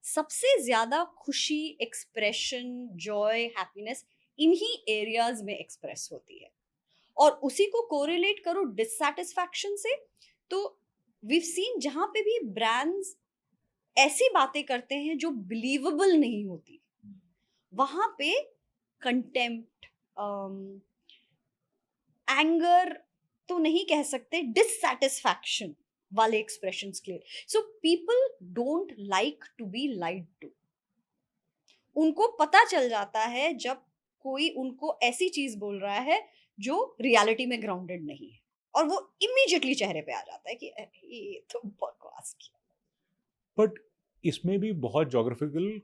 सबसे ज्यादा खुशी, एक्सप्रेशन, जॉय, हैप्पीनेस इन्हीं एरियाज में एक्सप्रेस होती है। और उसी को कोरिलेट करो डिससैटिस्फैक्शन से, तो we've seen जहाँ पे भी brands ऐसी बातें करते हैं जो believable नहीं होती, वहाँ पे contempt, anger तो नहीं कह सकते, dissatisfaction वाले expressions clear. So people don't like to be lied to. उनको पता चल जाता है जब कोई उनको ऐसी चीज बोल रहा है जो रियलिटी में ग्राउंडेड नहीं है, और वो इमीडिएटली चेहरे पे आ जाता है कि ये तो बकवास किया. बट इसमें भी बहुत जोग्राफिकल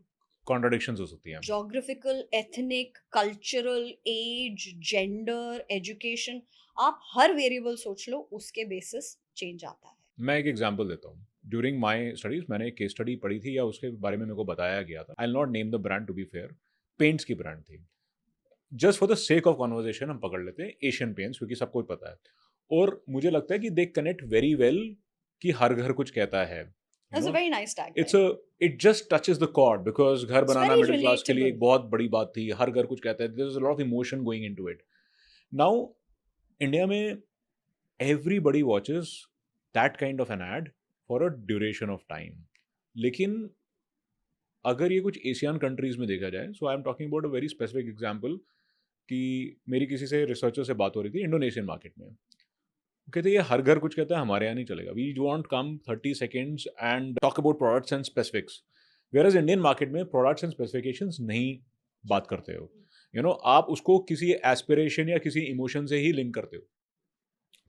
कॉन्ट्राडिक्शंस हो सकती हैं. Geographical, ethnic, cultural, age, gender, education, आप हर वेरिएबल सोच लो, उसके बेसिस चेंज आता है. मैं एक एग्जांपल देता हूँ. ड्यूरिंग माय स्टडीज मैंने एक केस स्टडी पढ़ी थी, या उसके बारे में मेरे को बताया गया था. I will not name the brand to be fair. Paints की ब्रांड थी. Just for the sake of conversation हम पकड़ लेते हैं एशियन पेंट्स, क्योंकि सबको ही पता है. और मुझे लगता है कि दे कनेक्ट वेरी वेल कि हर घर कुछ कहता है. That's a very nice tagline. It just touches the chord because घर It's banana very middle class के लिए एक relatable. बहुत बड़ी बात थी. हर घर कुछ कहता है. There is a lot of emotion going into it. Now India में everybody watches that kind of an ad for a duration of time. लेकिन अगर ये कुछ एशियन कंट्रीज में देखा जाए, so I am talking about a very specific example, कि मेरी किसी से रिसर्चर से बात हो रही थी इंडोनेशियन मार्केट में. वो कहते हैं ये हर घर कुछ कहता है, हमारे यहाँ नहीं चलेगा. We want come 30 seconds and talk about products and specifics. Where as Indian market में प्रोडक्ट्स एंड स्पेसिफिकेशंस नहीं बात करते हो. आप उसको किसी एस्पिरेशन या किसी इमोशन से ही लिंक करते हो.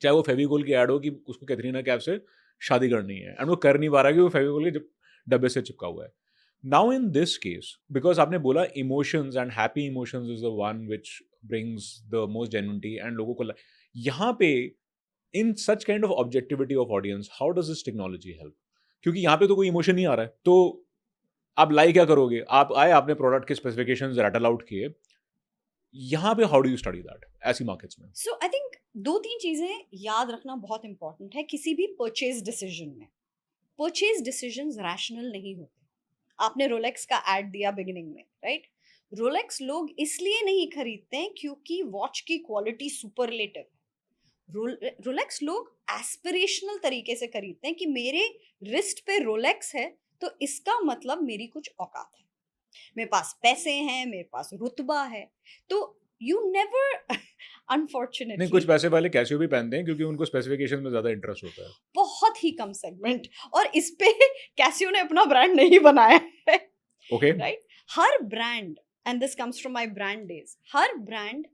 चाहे वो फेविकोल की ऐड हो कि उसको कैथरीना कैफ से शादी करनी है, एंड वो कर नहीं पा रहा कि वो फेविकोल के डब्बे से चिपका हुआ है. Now in this case, because आपने बोला emotions and happy emotions is the one which brings the most genuinity, and लोगों को यहाँ पे in such kind of objectivity of audience, how does this technology help? क्योंकि यहाँ पे तो कोई इमोशन नहीं आ रहा है, तो आप लाई क्या करोगे? आप आए, आपने प्रोडक्ट के स्पेसिफिकेशंस रैटल आउट किए. यहाँ पे how do you study that ऐसी मार्केट्स में? सो आई थिंक 2-3 चीजें याद रखना बहुत इंपॉर्टेंट है किसी भी परचेज डिसीजन में. परचेज डिसीजंस रैशनल नहीं होते. आपने रोलेक्स का एड दिया बिगिनिंग में, राइट? रोलेक्स लोग इसलिए नहीं खरीदते हैं क्योंकि वॉच की क्वालिटी सुपरलेटिव है. रोलेक्स लोग एस्पिरेशनल तरीके से खरीदते हैं कि मेरे रिस्ट पे रोलेक्स है तो इसका मतलब मेरी कुछ औकात है, मेरे पास पैसे हैं, मेरे पास रुतबा है. तो यू नेवर नहीं, अनफॉर्चुनेटली, कुछ पैसे वाले कैसियो भी पहनते हैं क्योंकि उनको स्पेसिफिकेशन में ज्यादा इंटरेस्ट होता है. बहुत ही कम सेगमेंट, और इस पे कैसियो ने अपना ब्रांड नहीं बनाया है, okay. Right? Her brand, and this comes from my brand days, her brand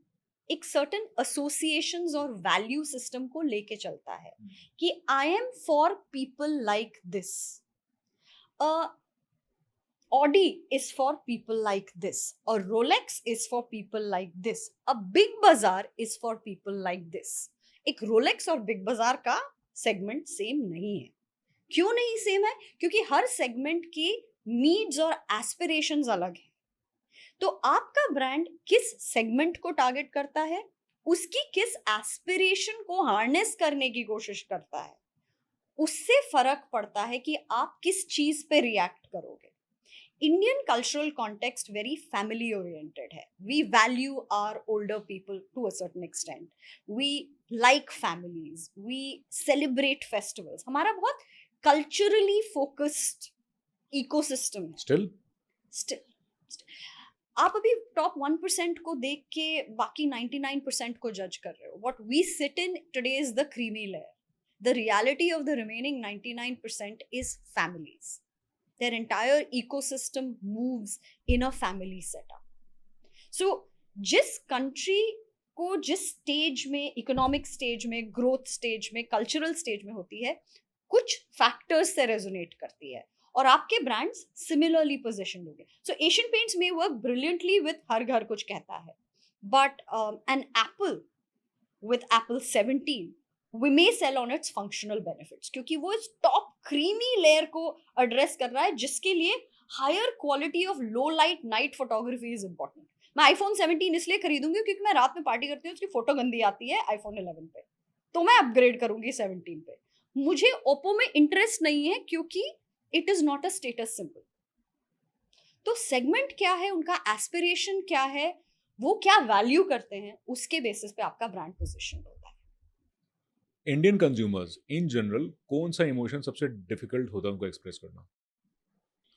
एक सर्टन एसोसिएशंस और वैल्यू सिस्टम को लेके चलता है कि I am for people like this. Audi is for people like this, or Rolex is for people like this, a Big Bazaar is for people like this. एक Rolex और Big Bazaar का segment same नहीं है. क्यों नहीं same है? क्योंकि हर segment की नीड्स और एस्पिरेशंस अलग है. तो आपका ब्रांड किस सेगमेंट को टारगेट करता है, उसकी किस एस्पिरेशन को हार्नेस करने की कोशिश करता है, उससे फर्क पड़ता है कि आप किस चीज पे रिएक्ट करोगे. Indian cultural context very family oriented है. We value our older people to a certain extent. We like families. We celebrate festivals. हमारा बहुत culturally focused ecosystem है. Still. आप अभी top 1% को देख के बाकी 99% को जज कर रहे हो. What we sit in today is the creamy layer. The reality of the remaining 99% is families. Their entire ecosystem moves in a family setup. So, जिस country को जिस stage में, economic stage में, growth stage में, cultural stage में होती है, कुछ factors से resonate करती है, और आपके brands similarly positioned होंगे. So, Asian Paints may work brilliantly with हर घर कुछ कहता है, but an Apple with Apple 17 we may sell on its functional benefits, क्योंकि वो इस top creamy layer को address कर रहा है जिसके लिए higher quality of low light night photography is important. मैं iPhone 17 इसलिए खरीदूंगी क्योंकि मैं रात में पार्टी करती हूँ, उसकी फोटो गंदी आती है iPhone 11 पे, तो मैं अपग्रेड करूंगी 17 पे. मुझे Oppo में इंटरेस्ट नहीं है क्योंकि it is not a status symbol. तो सेगमेंट क्या है, उनका एस्पिरेशन क्या है, वो क्या वैल्यू करते हैं, उसके बेसिस पे आपका ब्रांड पोजीशन होता है. इंडियन कंज्यूमर्स इन जनरल कौन सा इमोशन सबसे डिफिकल्ट होता है उनको एक्सप्रेस करना?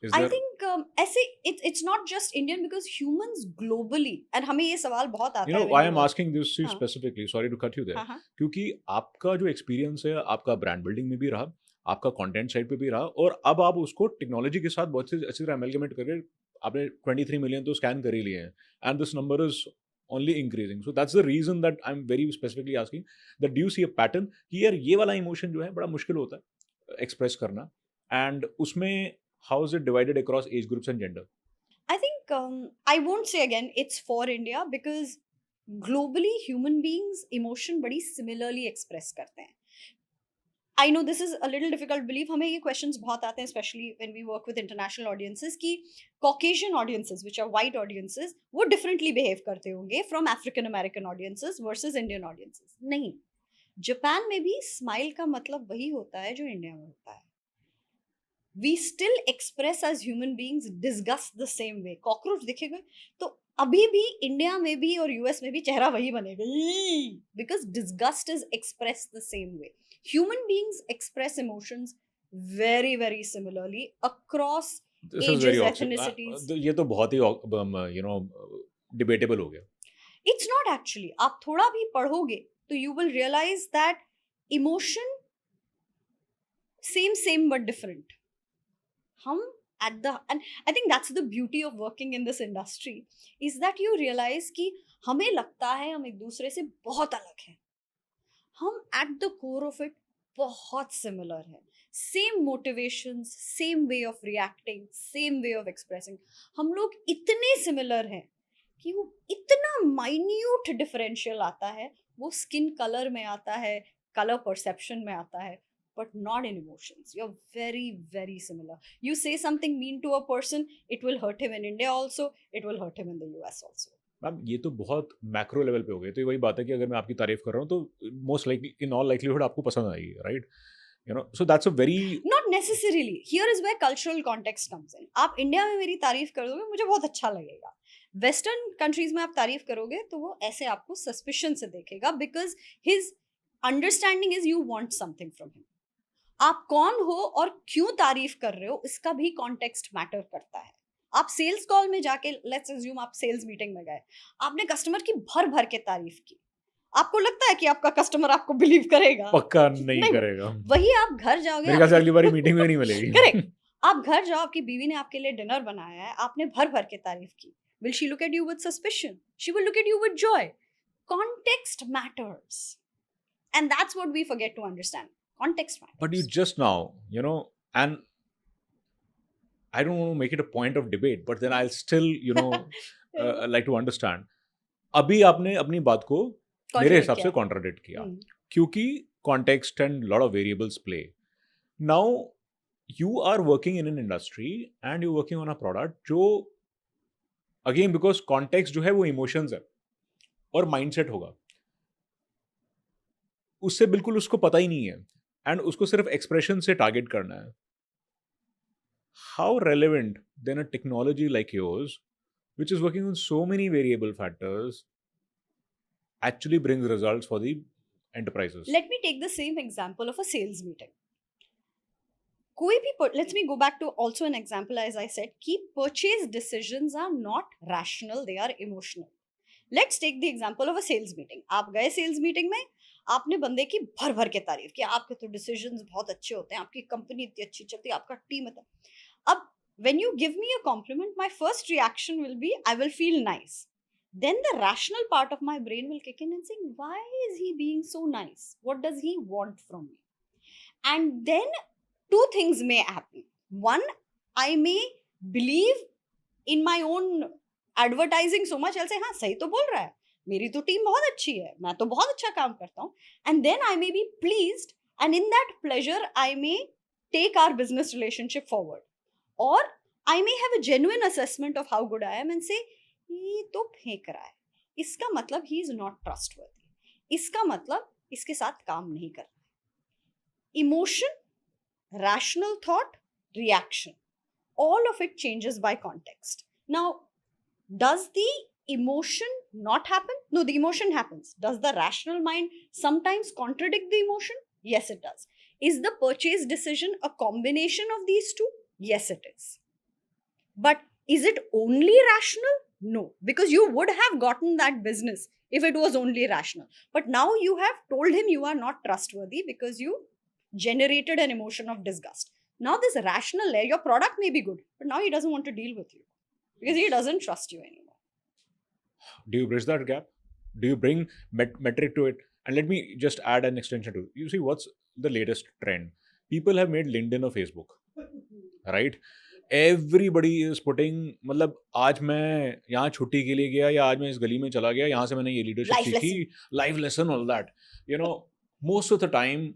इज आई देयर थिंक ऐसे it's not just Indian because humans globally and हमें ये सवाल बहुत यू आता नो है when I we am work. Asking this हाँ specifically, sorry to cut you there, हाँ हाँ क्योंकि आपका जो एक्सपीरियंस है आपका ब्रांड बिल्डिंग में भी रहा, आपका कंटेंट साइड पे भी रहा, और अब आप उसको टेक्नोलॉजी के साथ बहुत अच्छी तरह अमेलगमेट करके आपने 23 मिलियन तो स्कैन कर ही लिए हैं, and this number is only increasing, so that's the reason that I am very specifically asking that do you see a pattern कि यार ये वाला इमोशन जो है बड़ा मुश्किल होता है एक्सप्रेस करना, एंड उसमें how is it divided across age groups and gender? I think I won't say again it's for India because globally human beings emotion बड़ी similarly express करते हैं. I know this is a little difficult belief. हमें ये questions बहुत आते हैं especially when we work with international audiences कि Caucasian audiences which are white audiences वो differently behave करते होंगे from African American audiences versus Indian audiences. नहीं, जापान में भी स्माइल का मतलब वही होता है जो इंडिया में होता है. We still express as human beings disgust the same way. Cockroach दिखेगा तो अभी भी इंडिया में भी और यूएस में भी चेहरा वही बनेगा, because disgust is express the same way. Human beings express emotions very very similarly across this is very ages, oxide, ethnicities. ये तो बहुत ही यू नो डिबेटेबल हो गया. It's not actually. आप थोड़ा भी पढ़ोगे तो you will realize that emotion same but different. हम at the and I think that's the beauty of working in this industry is that you realize कि हमें लगता है हम एक दूसरे से बहुत अलग हैं. हम at the core of it बहुत similar हैं. Same motivations, same way of reacting, same way of expressing. हम लोग इतने similar हैं कि वो इतना minute differential आता है, वो skin color में आता है, color perception में आता है, but not in emotions. You're very, very similar. You say something mean to a person, it will hurt him in India also, it will hurt him in the US also. Ma'am ये तो बहुत macro level पे हो गए, तो ये वही बात है कि अगर मैं आपकी तारीफ कर रहा हूँ तो most likely in all likelihood आपको पसंद आएगी, right? You know, so that's a very Not necessarily. Here is where cultural context comes in. आप इंडिया में मेरी तारीफ कर दोगे मुझे बहुत अच्छा लगेगा. वेस्टर्न कंट्रीज में आप तारीफ करोगे तो वो ऐसे आपको सस्पिशन से देखेगा because his understanding is you want something from him. आप कौन हो और क्यों तारीफ कर रहे हो इसका भी कॉन्टेक्स्ट मैटर करता है. आप सेल्स कॉल में जाके लेट्स अज्यूम आप सेल्स मीटिंग में गए, आपने कस्टमर की भर भर के तारीफ की, आपको लगता है कि आपका कस्टमर आपको बिलीव करेगा? पक्का नहीं नहीं. करेगा. वही आप घर जाओगे, मेरे ख्याल से अगली बारी मीटिंग में नहीं मिलेगी. करेक्ट. आप घर जाओ, आपकी बीवी ने आपके लिए डिनर बनाया है, आपने भर भर के तारीफ की, will she look at you with suspicion? She will look at you with joy. Context matters and that's what we forget to understand. Context matters. But you just now, you know, and I don't want to make it a point of debate, but then I'll still, you know, like to understand. अभी आपने अपनी बात को मेरे हिसाब से contradict किया, क्योंकि context and lot of variables play. Now you are working in an industry and you working on a product जो अगेन बिकॉज कॉन्टेक्स्ट जो है वो इमोशंस है और माइंडसेट होगा, उससे बिल्कुल उसको पता ही नहीं है एंड उसको सिर्फ एक्सप्रेशन से टारगेट करना है. How relevant then a technology like yours which is working on so many variable factors actually brings results for the enterprises? Let me take the same example of a sales meeting. कोई भी let's me go back to also an example as I said कि purchase decisions are not rational, they are emotional. Let's take the example of a sales meeting. आप गए sales meeting में, आपने बंदे की भर भर के तारीफ की, आपके तो decisions बहुत अच्छे होते हैं, आपकी कंपनी इतनी अच्छी चलती है, आपका टीम है. अब when you give me a compliment, my first reaction will be I will feel nice. Then the rational part of my brain will kick in and say, why is he being so nice? What does he want from me? And then two things may happen. One, I may believe in my own advertising so much, I'll say, हाँ सही तो बोल रहा है, मेरी तो team बहुत अच्छी है, मैं तो बहुत अच्छा काम करता हूँ. And then I may be pleased, and in that pleasure I may take our business relationship forward. Or I may have a genuine assessment of how good I am and say, ये तो फेंक रहा है, इसका मतलब he is not trustworthy, इसका मतलब इसके साथ काम नहीं कर रहा है. Emotion, rational thought, reaction, all of it changes by context. Now, does the emotion not happen? No, the emotion happens. Does the rational mind sometimes contradict the emotion? Yes, it does. Is the purchase decision a combination of these two? Yes, it is. But is it only rational? No, because you would have gotten that business if it was only rational. But now you have told him you are not trustworthy because you generated an emotion of disgust. Now, this rational layer, your product may be good, but now he doesn't want to deal with you because he doesn't trust you anymore. Do you bridge that gap? Do you bring metric to it? And let me just add an extension to it. You see, what's the latest trend? People have made LinkedIn or Facebook, right? Everybody is putting, मतलब आज मैं यहाँ छुट्टी के लिए गया या आज मैं इस गली में चला गया, यहाँ से मैंने ये लीडरशिप Life सीखी, lesson. life lesson, all that. You know, most of the time,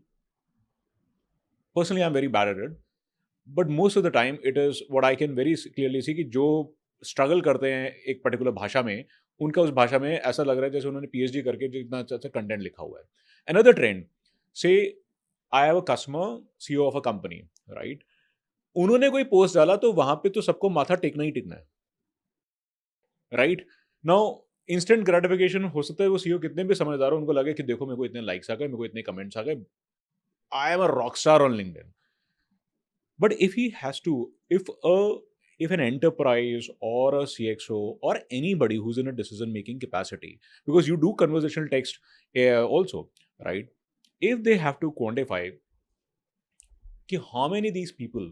personally, I'm very bad at it. But most of the time, it is what I can very clearly see कि जो struggle करते हैं एक particular भाषा में, उनका उस भाषा में ऐसा लग रहा है जैसे उन्होंने PhD करके जितना अच्छा कंटेंट लिखा हुआ है. Another trend, say I have a customer, CEO of a company, right? उन्होंने कोई पोस्ट डाला तो वहां पे तो सबको माथा टेकना ही टेकना है, राइट? नाउ इंस्टेंट ग्रेटिफिकेशन हो सकता है वो सीईओ कितने भी समझदार हो, उनको लगे कि देखो मेरे को इतने लाइक्स आ गए, मेरे को इतने कमेंट्स आ गए, I am a rock star on LinkedIn. But if he has to, if an enterprise or a CXO or anybody who's in a decision making capacity, because you do conversational text also, right? If they have to quantify कि how many these people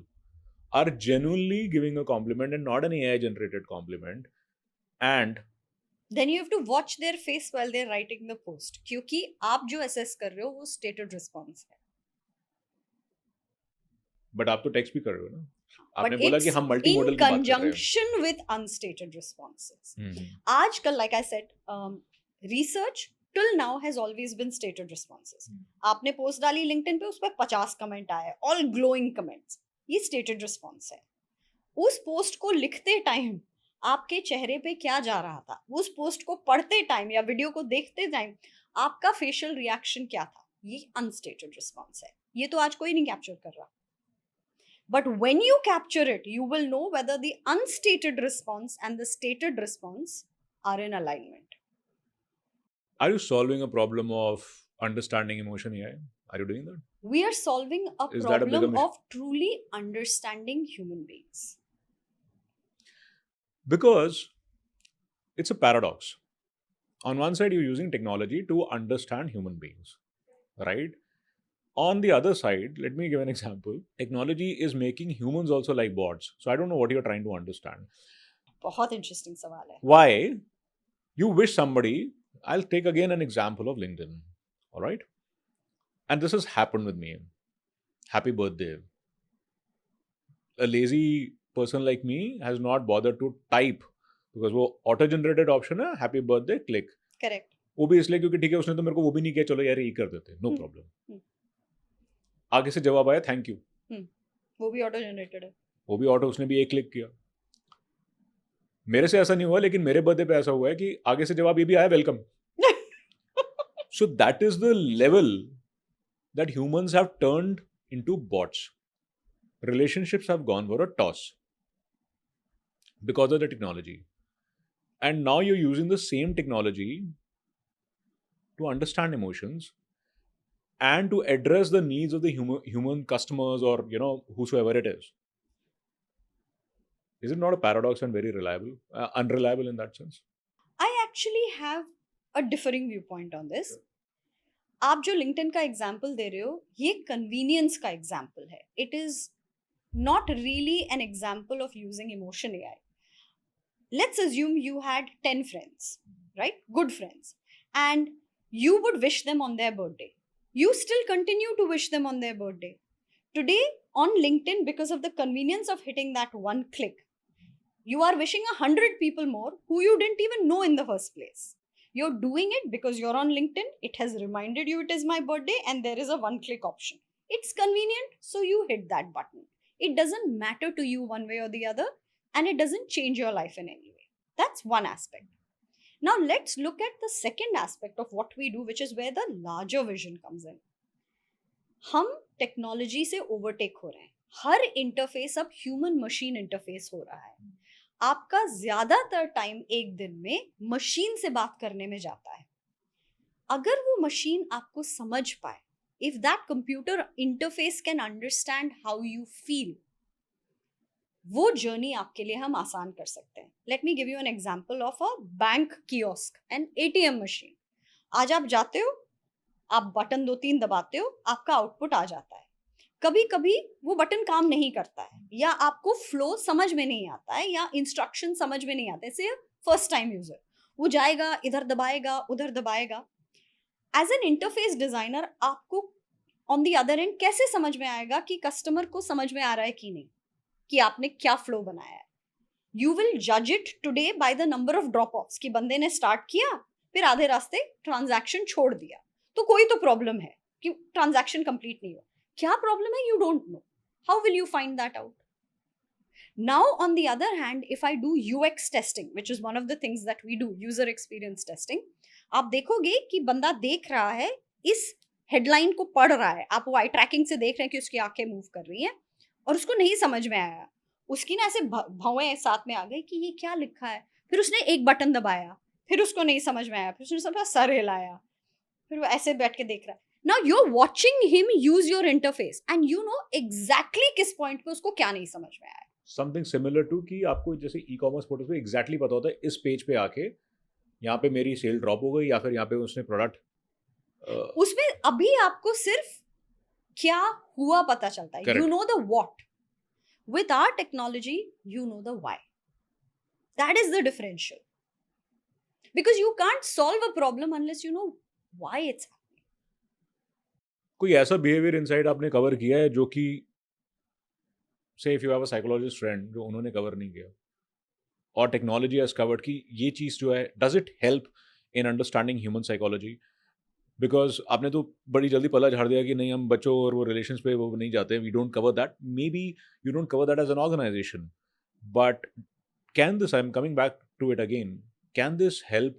are genuinely giving a compliment and not an AI generated compliment, and Then you have to watch their face while they're writing the post. क्योंकि आप जो assess कर रहे हो वो stated response है. but आप तो टेक्स्ट भी कर रहे हो ना, But आपने बोला कि it's हम मल्टी in मॉडल की बात कर रहे हैं. conjunction with unstated responses. हम्म. आजकल, like I said, research till now has always been stated responses. आपने पोस्ट डाली लिंक्डइन पे, उस पर 50 कमेंट आए, all glowing comments. ये stated response है. उस पोस्ट को लिखते टाइम आपके चेहरे पे क्या जा रहा था, उस पोस्ट को पढ़ते टाइम या वीडियो को देखते टाइम आपका फेशियल रिएक्शन क्या था, ये अनस्टेटेड रिस्पॉन्स है. ये तो आज कोई नहीं कैप्चर कर रहा. But when you capture it, you will know whether the unstated response and the stated response are in alignment. Are you solving a problem of understanding emotion AI? Are you doing that? We are solving a Is that a bigger problem mission? of truly understanding human beings. Because it's a paradox. On one side, you're using technology to understand human beings, right? On the other side, let me give an example. Technology is making humans also like bots. So I don't know what you're trying to understand. बहुत interesting सवाल है. Why you wish somebody, I'll take again an example of LinkedIn, all right? And this has happened with me. Happy birthday. A lazy person like me has not bothered to type because वो auto generated option है, happy birthday, click. Correct. वो भी इसलिए क्योंकि ठीक है उसने तो मेरे को वो भी नहीं किया, चलो यार ये कर देते, नो प्रॉब्लम. आगे से जवाब आया थैंक यू, वो भी ऑटो जनरेटेड है. वो भी ऑटो, उसने भी एक क्लिक किया. मेरे से ऐसा नहीं हुआ, लेकिन मेरे बर्थडे पे ऐसा हुआ है कि आगे से जवाब ये भी आया welcome. So that is the level that humans have turned into bots. Relationships have gone for a toss because of the technology. And now you're using the same technology to understand emotions and to address the needs of the human customers or, you know, whosoever it is. Is it not a paradox and very unreliable in that sense? I actually have a differing viewpoint on this. आप जो LinkedIn का example दे रहे हो, ये convenience का example है. It is not really an example of using emotion AI. Let's assume you had 10 friends, right? Good friends. And you would wish them on their birthday. You still continue to wish them on their birthday. Today, on LinkedIn, because of the convenience of hitting that one click, you are wishing 100 people more who you didn't even know in the first place. You're doing it because you're on LinkedIn. It has reminded you it is my birthday and there is a one-click option. It's convenient, so you hit that button. It doesn't matter to you one way or the other, and it doesn't change your life in any way. That's one aspect. Now let's look at the second aspect of what we do, which is where the larger vision comes in. हम technology से overtake हो रहे हैं. हर interface अब human machine interface हो रहा है. आपका ज्यादातर टाइम एक दिन में मशीन से बात करने में जाता है। अगर वो मशीन आपको समझ पाए, if that computer interface can understand how you feel, वो जर्नी आपके लिए हम आसान कर सकते हैं। Late me give you an example of a bank kiosk and ATM machine. आज आप जाते हो, आप बटन 2-3 दबाते हो, आपका आउटपुट आ जाता है। कभी कभी वो बटन काम नहीं करता है, या आपको फ्लो समझ में नहीं आता है, या इंस्ट्रक्शन समझ में नहीं आते। से फर्स्ट टाइम यूजर वो जाएगा, इधर दबाएगा, उधर दबाएगा। एज एन इंटरफेस डिजाइनर आपको ऑन द अदर एंड कैसे समझ में आएगा कि कस्टमर को समझ में आ रहा है कि नहीं, कि आपने क्या फ्लो बनाया है? यू विल जज it today by the number of drop offs, कि बंदे ने स्टार्ट किया, फिर आधे रास्ते ट्रांजैक्शन छोड़ दिया, तो कोई तो प्रॉब्लम है कि ट्रांजैक्शन कंप्लीट नहीं हुआ। क्या प्रॉब्लम है, you don't know. How will you find that out? Now, on the other hand, if I do UX testing, which is one of the things that we do, user experience testing, आप देखोगे कि बंदा देख रहा है, इस headline को पढ़ रहा है, आप वो आई ट्रैकिंग से देख रहे हैं कि उसकी आंखें मूव कर रही हैं, और उसको नहीं समझ में आया। उसकी ना ऐसे भौएं साथ में आ गई कि ये क्या लिखा है। फिर उसने एक बटन दबाया, फिर उसको नहीं समझ में आया, फिर उसने समझा सर हिलाया, फिर वो ऐसे बैठ के देख रहा है। Now you are watching him use your interface and you know exactly किस पॉइंट पे उसको क्या नहीं समझ में आया। समथिंग सिमिलर टू कि आपको जैसे ई कॉमर्स पोर्टल पे एग्जैक्टली पता होता है इस पेज पे आके यहाँ पे मेरी सेल ड्रॉप हो गई, या फिर यहाँ पे उसने प्रोडक्ट उसमें अभी आपको सिर्फ क्या हुआ पता चलता है। You Correct. Know the what. With our technology you know the why. That is the differential, because you can't solve a problem unless you know why it's. कोई ऐसा बिहेवियर इनसाइड आपने कवर किया है जो कि से if you have a psychologist friend जो उन्होंने कवर नहीं किया, और टेक्नोलॉजी हैज कवर्ड कि ये चीज़ जो है does it help in understanding human psychology? Because आपने तो बड़ी जल्दी पल्ला झाड़ दिया कि नहीं हम बच्चों और वो रिलेशंस पे वो नहीं जाते, we don't cover that, maybe you don't cover that as an organisation, but can this, I am coming back to it again, can this help,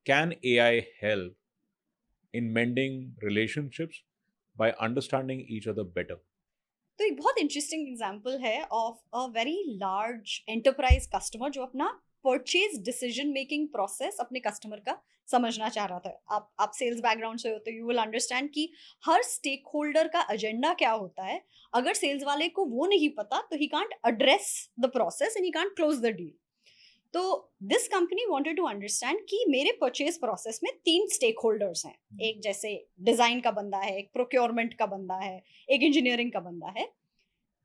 can AI help in mending relationships by understanding each other better? तो एक बहुत interesting example है of a very large enterprise customer जो अपना purchase decision making process अपने customer का समझना चाह रहा था। आप सेल्स बैकग्राउंड से हो तो यू विल अंडरस्टैंड कि हर स्टेक होल्डर का एजेंडा क्या होता है। अगर सेल्स वाले को वो नहीं पता तो he can't address the process and he can't close the deal. तो this company wanted to understand कि मेरे परचेज प्रोसेस में 3 स्टेक होल्डर्स हैं। एक जैसे डिजाइन का बंदा है, एक प्रोक्योरमेंट का बंदा है, एक इंजीनियरिंग का बंदा है।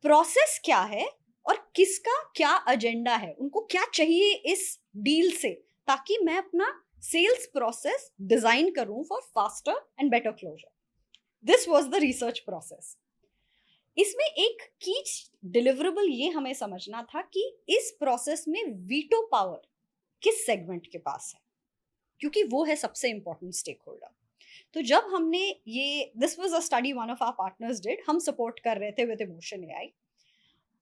प्रोसेस क्या है और किसका क्या एजेंडा है, उनको क्या चाहिए इस डील से, ताकि मैं अपना सेल्स प्रोसेस डिजाइन करूं for faster and better closure. This was the research process. इसमें एक की डिलीवरेबल ये हमें समझना था कि इस प्रोसेस में वीटो पावर किस सेगमेंट के पास है, क्योंकि वो है सबसे इंपॉर्टेंट स्टेक होल्डर। तो जब हमने ये, this was a study one of our partners did, हम सपोर्ट कर रहे थे विद इमोशन एआई।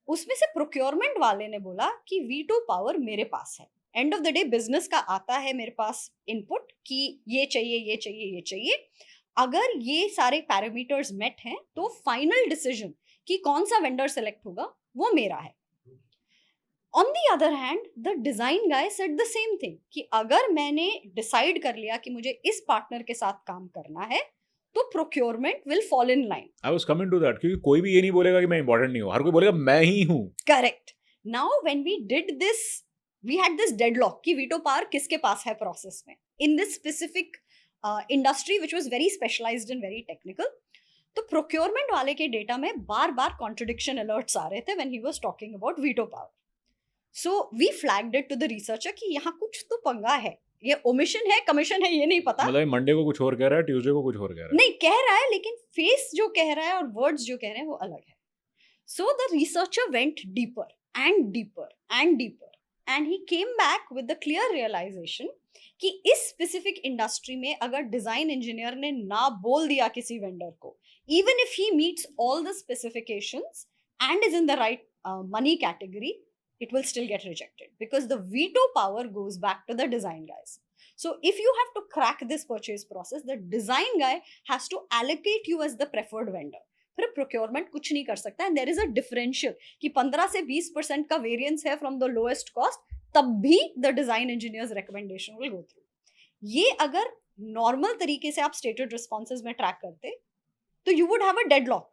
उसमें से प्रोक्योरमेंट वाले ने बोला कि वीटो पावर मेरे पास है। End of the day business का आता है मेरे पास इनपुट कि ये चाहिए, ये चाहिए, ये चाहिए। अगर ये सारे पैरामीटर्स मेट हैं तो फाइनल डिसीजन कि कौन सा वेंडर सेलेक्ट होगा वो मेरा है। On the other hand the design guy said the same thing कि अगर मैंने डिसाइड कर लिया कि मुझे इस पार्टनर के साथ काम करना है तो procurement will fall in line. I was coming to that, क्योंकि कोई भी ये नहीं बोलेगा कि मैं इंपॉर्टेंट नहीं हूँ, हर कोई बोलेगा मैं ही हूँ। Correct. Now when we did this we had this deadlock कि वीटो पावर किसके पास है प्रोसेस में in this specific industry which was very specialised and very technical. तो प्रोक्योरमेंट वाले के डेटा में बार बार कॉन्ट्रडिक्शन अलर्ट्स आ रहे थे when he was talking about veto power. So we flagged it to the researcher कि यहाँ कुछ तो पंगा है, ये ओमिशन है, कमीशन है, ये नहीं पता। मतलब मंडे को कुछ और कह रहा है, ट्यूसडे को कुछ और कह रहा है। नहीं कह रहा है, लेकिन फेस जो कह रहा है और वर्ड्स जो कह रहे हैं वो अलग है। So the researcher went deeper and deeper and deeper and he came back with the clear realisation कि इस स्पेसिफिक इंडस्ट्री में अगर डिजाइन इंजीनियर ने ना बोल दिया किसी वेंडर को, even if he meets all the specifications and is in the right money category, it will still get rejected because the veto power goes back to the design guys. So if you have to crack this purchase process, the design guy has to allocate you as the preferred vendor. फिर procurement कुछ नहीं कर सकता and there is a differential कि 15 से 20% का variance है from the lowest cost, तब भी the design engineers recommendation will go through. ये अगर नॉर्मल तरीके से आप स्टेटेड रिस्पॉन्सेज में ट्रैक करते तो you would have a deadlock,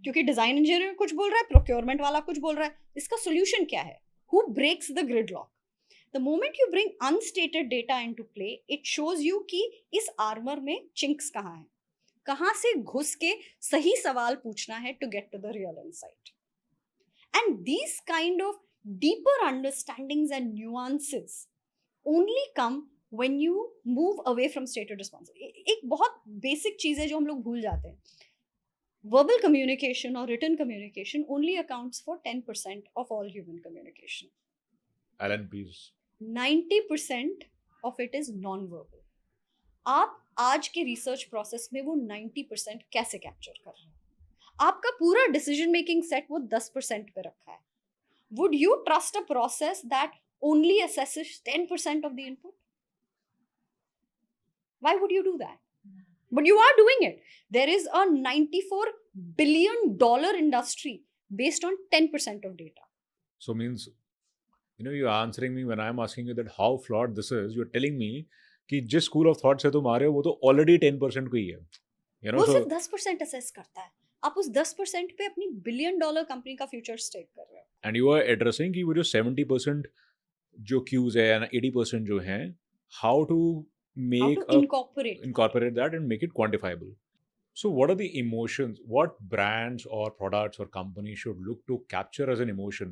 क्योंकि डिजाइन इंजीनियर कुछ बोल रहा है, प्रोक्योरमेंट वाला कुछ बोल रहा है। इसका सोल्यूशन क्या है? Who breaks the gridlock? The moment you bring unstated data into play, it shows you कि इस आर्मर में चिंक्स कहाँ है, कहाँ से घुस के सही सवाल पूछना है to get to the real insight. And these kind of deeper understandings and nuances only come when you move away from stated response। एक बहुत बेसिक चीज है जो हम लोग भूल जाते हैं, verbal communication or written communication only accounts for 10% of all human communication। Alan, please. 90% of it is non-verbal। आप आज के रिसर्च प्रोसेस में वो 90% कैसे कैप्चर कर रहे हैं? आपका पूरा डिसीजन मेकिंग सेट वो 10% पे रखा है। Would you trust a process that only assesses 10% of the input? Why would you do that? But you are doing it. There is a $94 billion industry based on 10% of data. So means, you're answering me when I'm asking you that how flawed this is. You're telling me कि जिस school of thought से तुम आ रहे हो वो तो already 10% को ही है। वो सिर्फ 10% असेस करता है। आप उस 10% पे अपनी $1 billion कंपनी का फ्यूचर स्टेक कर रहे हो। एंड यू आर एड्रेसिंग कि वो जो 70% जो क्यूज है या 80% जो हैं, how to make incorporate that and make it quantifiable. So what are the emotions, what brands or products or companies should look to capture as an emotion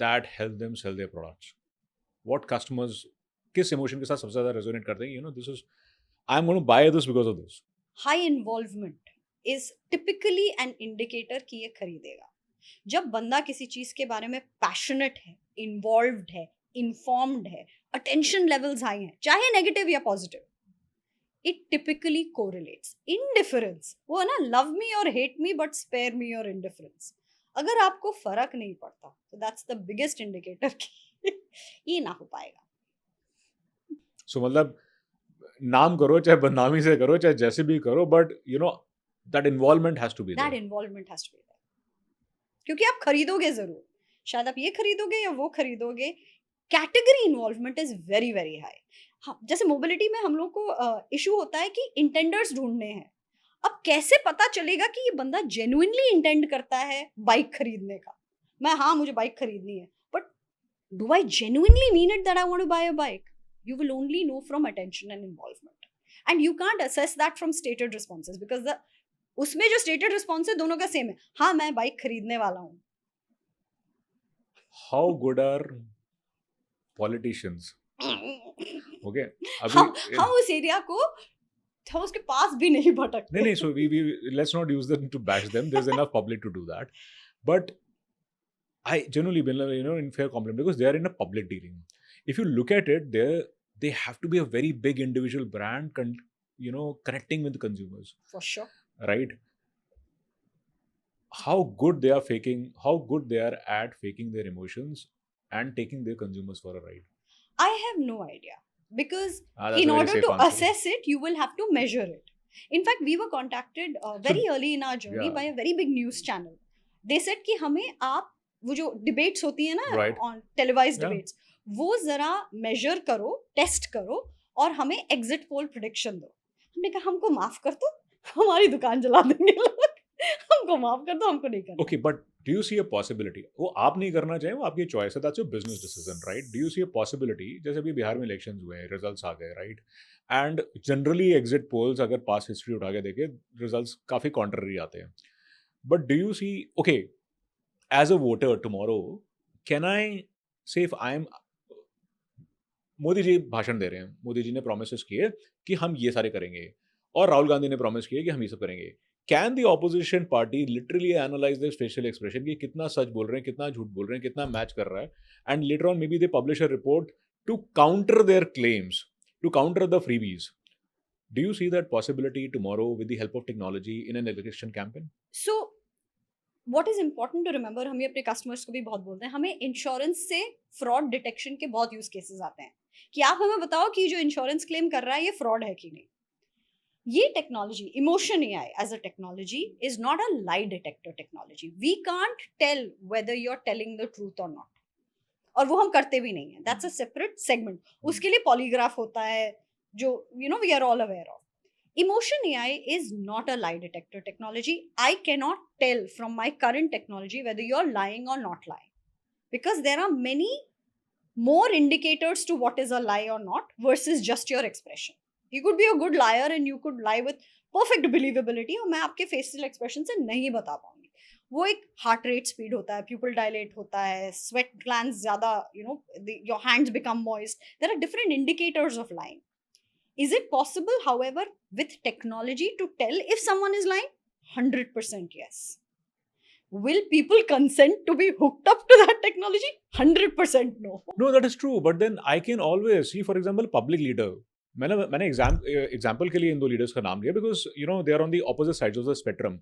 that help them sell their products? What customers किस emotion के साथ सबसे ज़्यादा resonate करते हैं? This is, I'm going to buy this because of this. High involvement is typically an indicator कि ये खरीदेगा। जब बंदा किसी चीज के बारे में passionate है, involved है, informed है, attention levels high हैं, चाहे negative या positive, it typically correlates। Indifference, वो है ना, love me or hate me but spare me your indifference। अगर आपको फर्क नहीं पड़ता तो that's the biggest indicator कि ये ना हो पाएगा। So मतलब नाम करो चाहे बदनामी से करो चाहे जैसे भी करो, but that involvement has to be there। That involvement has to be there, क्योंकि आप खरीदोगे जरूर, शायद आप ये खरीदोगे या वो खरीदोगे। Category involvement is very very high. जैसे मोबिलिटी में हम लोग को इशू होता है कि इंटेंडर्स ढूंढने हैं। अब कैसे पता चलेगा कि ये बंदा जेन्युइनली इंटेंड करता है बाइक खरीदने का? मुझे बाइक खरीदनी है, but do I genuinely mean it that I want to buy a bike? You will only know from attention and involvement, and you can't assess that from stated responses, because उसमें जो stated response है दोनों का same है, हाँ मैं bike खरीदने वाला हूँ। How good are politicians? Okay, हम उस एरिया को हम उसके पास भी नहीं भटकते। नहीं, so we let's not use them to bash them. There's enough public to do that. But I genuinely believe, in fair compliment, because they are in a public dealing. If you look at it, they have to be a very big individual brand, connecting with the consumers. For sure. Right? How good they are at faking their emotions and taking their consumers for a ride. I have no idea, because in order to assess it, you will have to measure it. In fact, we were contacted very early in our journey by a very big news channel. They said कि हमें आप वो जो debates होती है ना, on televised debates, वो जरा measure करो, test करो और हमें exit poll prediction दो। हमने कहा हमको माफ कर दो, हमारी दुकान जला देंगे लोग, हमको माफ कर दो, हमको नहीं करना। Okay, but do you see a possibility? वो आप नहीं करना चाहें, वो आपकी चॉइस है, that's your business decision, right? Do you see a possibility? जैसे अभी बिहार में इलेक्शंस हुए हैं, रिजल्ट्स आ गए, right? And generally exit polls अगर पास्ट हिस्ट्री उठा के देखें, रिजल्ट्स काफ़ी कॉन्ट्ररी आते हैं। But do you see, okay, as a voter tomorrow, can I say if I am, Modi ji भाषण दे रहे हैं, मोदी जी ने प्रोमिस किए कि हम ये सारे करेंगे, और राहुल गांधी ने प्रॉमिस किया कि हम ये सब करेंगे। Can the opposition party literally analyse the facial expression कि कितना सच बोल रहे हैं, कितना झूठ बोल रहे हैं, कितना मैच कर रहा है, and later on maybe they publish a report to counter their claims, to counter the freebies? Do you see that possibility tomorrow with the help of technology in an election campaign? So, what is important to remember, हम ये अपने customers को भी बहुत बोलते हैं, हमें insurance से फ्रॉड डिटेक्शन के बहुत यूज केसेस आते हैं कि आप हमें बताओ कि जो इंश्योरेंस क्लेम कर रहा है ये फ्रॉड है कि नहीं। ये technology emotion AI as a technology is not a lie detector technology. We can't tell whether you are telling the truth और नॉट, और वो हम करते भी नहीं है. That's a separate segment. उसके लिए पॉलीग्राफ होता है जो we are all aware of. Emotion AI is not a lie detector technology. I cannot tell from my current technology whether you're lying or not lying, because there are many more indicators to what is a lie or not versus just your expression. You could be a good liar and you could lie with perfect believability, और मैं आपके facial expression से नहीं बता पाऊंगी. वो एक heart rate speed होता है, pupil dilate होता है, sweat glands ज़्यादा, your hands become moist. There are different indicators of lying. Is it possible, however, with technology to tell if someone is lying? 100% yes. Will people consent to be hooked up to that technology? 100% no. No, that is true. But then I can always see, for example, public leader. मैंने example के लिए इन दो leaders का नाम लिया because they are on the opposite sides of the spectrum.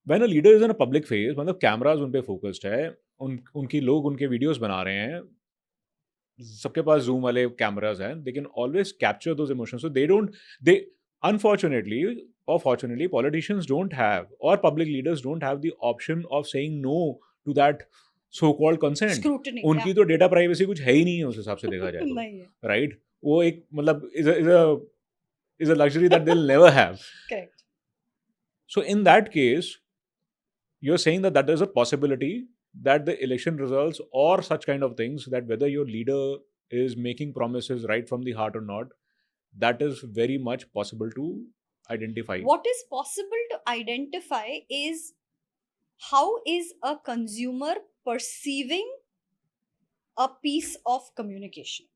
When a leader is in a public face, मतलब cameras उन पे फोकस्ड है, उनकी लोग उनके वीडियोस बना रहे हैं, सबके पास जूम वाले कैमराज हैं, they can always capture those emotions. So they unfortunately or fortunately politicians don't have, or public leaders don't have the option of saying no to that so called consent. Scrutiny. उनकी तो data privacy कुछ है ही नहीं है उस हिसाब से देखा जाए तो, नहीं है. राइट. वो एक मतलब is a luxury that they'll never have. Correct. So in that case, you're saying that there's a possibility that the election results or such kind of things, that whether your leader is making promises right from the heart or not, that is very much possible to identify. What is possible to identify is how is a consumer perceiving a piece of communication.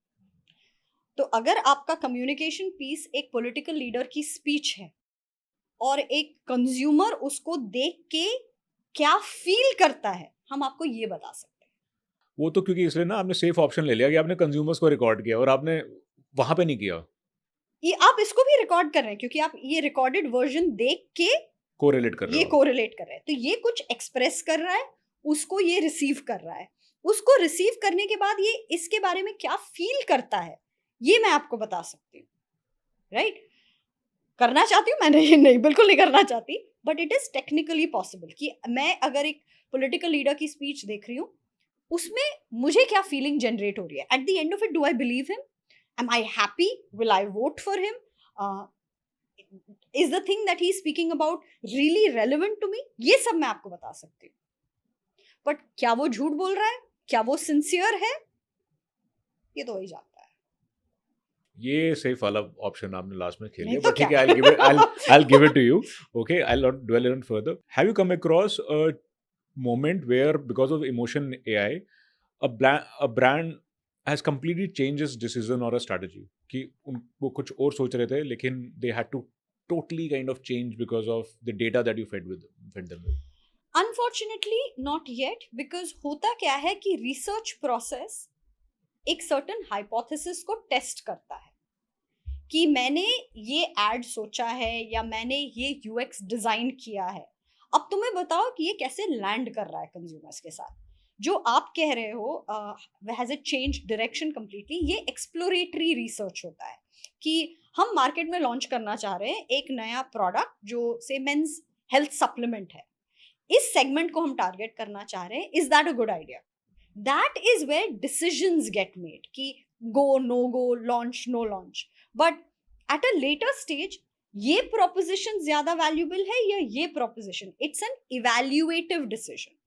तो अगर आपका communication piece एक political leader की speech है और एक consumer उसको देख के क्या feel करता है, हम आपको ये बता सकते हैं. वो तो क्योंकि इसलिए ना आपने सेफ ऑप्शन ले लिया कि आपने कंज्यूमर्स को रिकॉर्ड किया और आपने वहां पे नहीं किया. ये आप इसको भी रिकॉर्ड कर रहे हैं क्योंकि आप ये रिकॉर्डेड वर्जन देख के कोरिलेट कर रहे ये हो. कोरिलेट कर रहे हैं. तो ये कुछ एक्सप्रेस कर रहा है, उसको ये रिसीव कर रहा है, उसको रिसीव करने के बाद ये इसके बारे में क्या फील करता है, ये मैं आपको बता सकती हूँ. राइट. करना चाहती हूँ मैंने ये नहीं, बिल्कुल नहीं करना चाहती, but it is technically possible कि मैं अगर एक पॉलिटिकल लीडर की स्पीच देख रही हूँ, उसमें मुझे क्या फीलिंग जनरेट हो रही है. At the end of it, do I believe him? Am I happy? Will I vote for him? Is the thing that he's speaking about really relevant to me? ये सब मैं आपको बता सकती हूँ. But क्या वो झूठ बोल रहा है? क्या वो sincere है? ये तो वही जानता है. ये सेफ वाला ऑप्शन आपने लास्ट में खेल नहीं लिया, तो but ठीक क्या? है, I'll give it to you. Okay, I'll not dwell on further. Have you come across a moment where, because of emotion AI, a brand has completely changed its decision or a strategy? कि वो कुछ और सोच रहे थे लेकिन they had to totally kind of change because of the data that you fed them with. Unfortunately, not yet, because होता क्या है कि research process एक certain hypothesis को test करता है कि मैंने ये ad सोचा है या मैंने ये UX डिजाइन किया है, अब तुम्हें बताओ कि ये कैसे लैंड कर रहा है कंज्यूमर्स के साथ. जो आप कह रहे हो has it change direction completely, ये एक्सप्लोरेटरी रिसर्च होता है कि हम मार्केट में लॉन्च करना चाह रहे हैं एक नया प्रोडक्ट जो से मेंस हेल्थ सप्लीमेंट है, इस सेगमेंट को हम टारगेट करना चाह रहे हैं. Is that a good idea? That is where decisions get made कि go no go, launch no launch. But at a later stage ये प्रोपोजिशन ज्यादा वैल्यूबल है या ये proposition, it's an evaluative decision.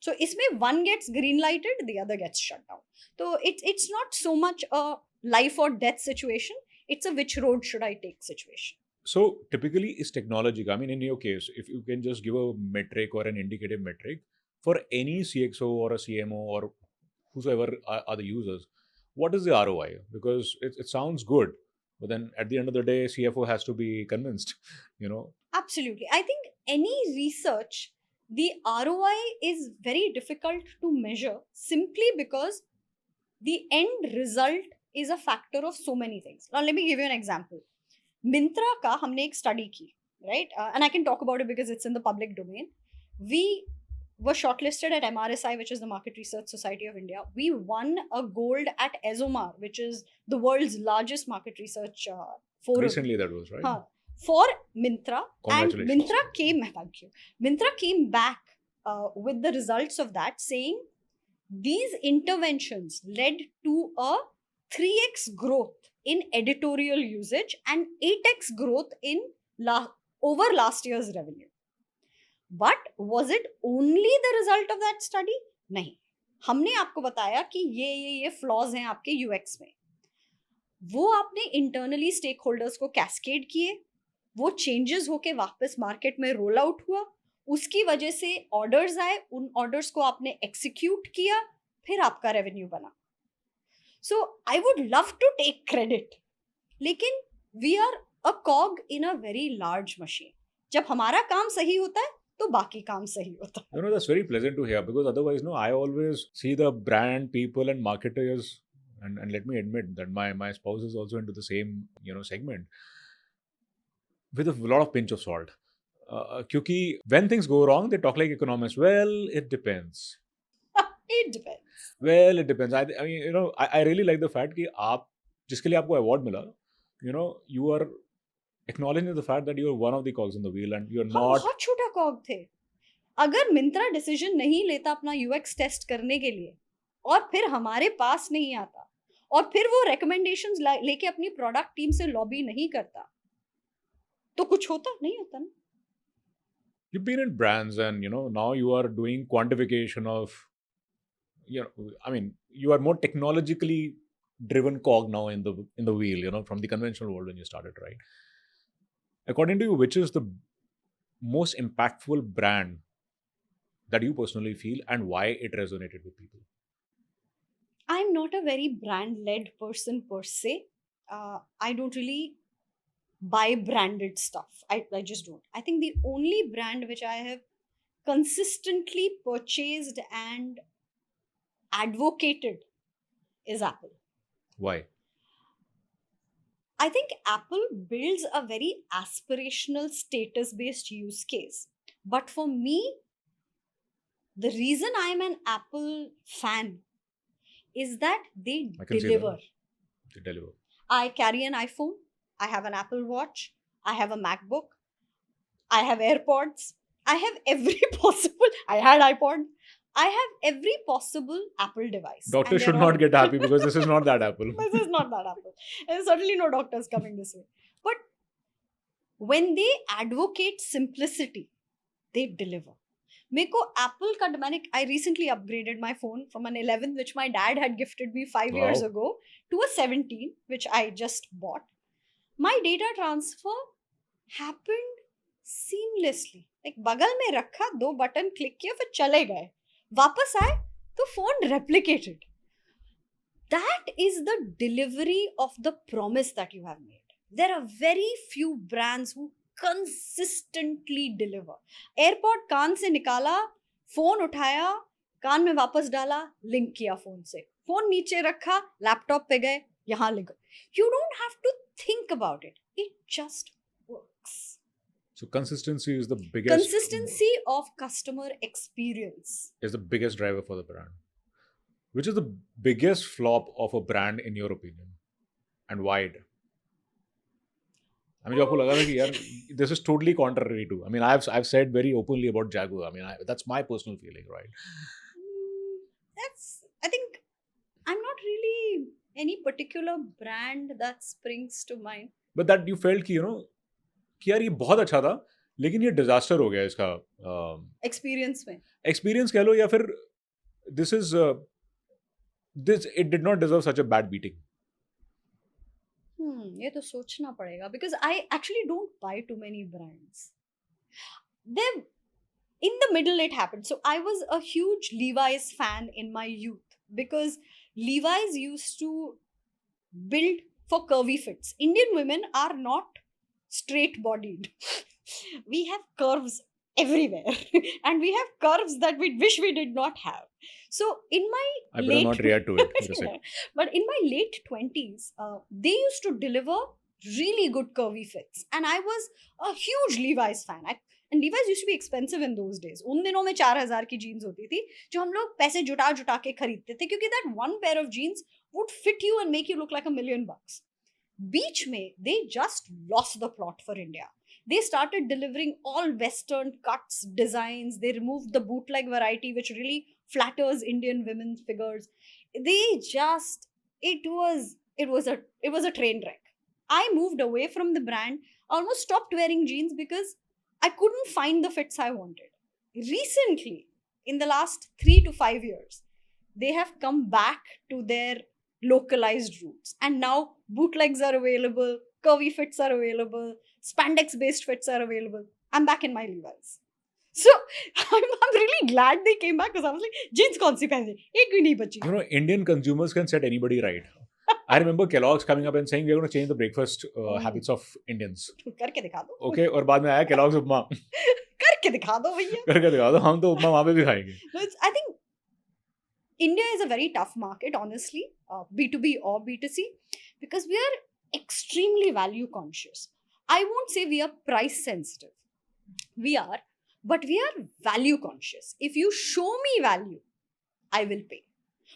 So इसमें one gets green lighted, the other gets shut down. So it's not so much a life or death situation, it's a which road should I take situation. So typically is technology, I mean in your case, if you can just give a metric or an indicative metric for any CXO or a CMO or whosoever are the users, what is the ROI? Because it sounds good, but then at the end of the day CFO has to be convinced. Absolutely. I think any research, the ROI is very difficult to measure simply because the end result is a factor of so many things. Now let me give you an example. Myntra का हमने एक study की, right? And I can talk about it because it's in the public domain. We were shortlisted at MRSI, which is the Market Research Society of India. We won a gold at ESOMAR, which is the world's largest market research forum. Recently that was, right? हाँ. for Myntra, and Congratulations. thank you. Myntra came back with the results of that, saying these interventions led to a 3x growth in editorial usage and 8x growth in over last year's revenue. But was it only the result of that study? नहीं, हमने आपको बताया कि ये flaws हैं आपके UX में, वो आपने इंटरनली स्टेक होल्डर्स को कैस्केड किए, वो चेंजेस होके वापस मार्केट में रोल आउट हुआ, उसकी वजह से ऑर्डर्स आए, उन ऑर्डर्स को आपने एक्सिक्यूट किया, फिर आपका रेवेन्यू बना. So I would love to take credit, लेकिन we are a cog in a very large machine. जब हमारा काम सही होता है तो बाकी काम सही होता है. That's very pleasant to hear, because otherwise, no, I always see the brand people and marketers, and let me admit that my spouse is also into the same segment, with a lot of pinch of salt. Kyunki when things go wrong, they talk like economists. Well, it depends. It depends. Well, it depends. I mean, I really like the fact कि आप जिसके लिए आपको award मिला, you are acknowledging the fact that you are one of the cogs in the wheel and you are हम not. बहुत छोटा कॉग थे. अगर मिंत्रा डिसीजन नहीं लेता अपना यूएक्स टेस्ट करने के लिए और फिर हमारे पास नहीं आता और फिर वो रिकमेंडेशंस लेके अपनी प्रोडक्ट टीम से लॉबी नहीं करता, तो कुछ होता नहीं होता ना. You've been in brands, and now you are doing quantification of, I mean, you are more technologically driven cog now in the wheel, from the conventional world when you started, right? According to you, which is the most impactful brand that you personally feel, and why it resonated with people? I'm not a very brand led person per se. I don't really buy branded stuff. I just don't. I think the only brand which I have consistently purchased and advocated is Apple. Why? I think Apple builds a very aspirational status based use case. But for me, the reason I'm an Apple fan is that they I can see deliver. that. They deliver. I carry an iPhone, I have an Apple Watch, I have a MacBook, I have AirPods, I have every possible, I had iPod, I have every possible Apple device. Doctors And should they're not all- get happy because this is not that Apple. This is not that Apple. There's certainly no doctors coming this way. But when they advocate simplicity, they deliver. मेरे को Apple का I recently upgraded my phone from an 11 which my dad had gifted me 5 years Wow. ago to a 17 which I just bought. My data transfer happened seamlessly. Like बगल में रखा, 2 button click किया, फिर चले गए, वापस आए तो phone replicated. That is the delivery of the promise that you have made. There are very few brands who consistently deliver. AirPod कान से निकाला, फोन उठाया, कान में वापस डाला, लिंक किया फोन से, फोन नीचे रखा, लैपटॉप पे गए, यहाँ link. You don't have to think about it. It just works. So consistency is the biggest. Consistency of customer experience is the biggest driver for the brand. Which is the biggest flop of a brand in your opinion, and why? I mean, आपको लगा था कि यार, this is totally contrary to. I mean, I've said very openly about Jaguar. I mean, that's my personal feeling, right? I think I'm not really any particular brand that springs to mind. But that you felt कि कि यार ये बहुत अच्छा था, लेकिन ये disaster हो गया इसका एक्सपीरियंस में. एक्सपीरियंस कह लो, या फिर this it did not deserve such a bad beating. ये तो सोचना पड़ेगा, because I actually don't buy too many brands. Then in the middle it happened. So I was a huge Levi's fan in my youth because Levi's used to build for curvy fits. Indian women are not straight bodied. We have curves everywhere and we have curves that we wish we did not have. So in my I better not react to it. But in my late 20s, they used to deliver really good curvy fits. And I was a huge Levi's fan. And Levi's used to be expensive in those days. उन दिनों में 4,000 की jeans होती थी जो हम लोग पैसे जुटा के खरीदते थे, क्योंकि that one pair of jeans would fit you and make you look like $1,000,000. बीच में they just lost the plot for India. They started delivering all Western cuts, designs. They removed the bootleg variety, which really flatters Indian women's figures. They just it was a train wreck. I moved away from the brand. I almost stopped wearing jeans because I couldn't find the fits I wanted. Recently, in the last 3 to 5 years, they have come back to their localized roots, and now bootlegs are available, curvy fits are available, spandex based fits are available. I'm back in my Levi's. So I'm really glad they came back, because I was like, jeans kaun si pehne, ek bhi nahi bachi. You know, Indian consumers can set anybody right. I remember Kellogg's coming up and saying we're going to change the breakfast habits of Indians. करके दिखा दो. Okay, और बाद में आया Kellogg's उपमा. करके दिखा दो भैया. करके दिखा दो, हम तो उपमा वहाँ पे भी खाएंगे. No, I think India is a very tough market, honestly, B2B or B2C, because we are extremely value conscious. I won't say we are price sensitive. We are, but we are value conscious. If you show me value, I will pay.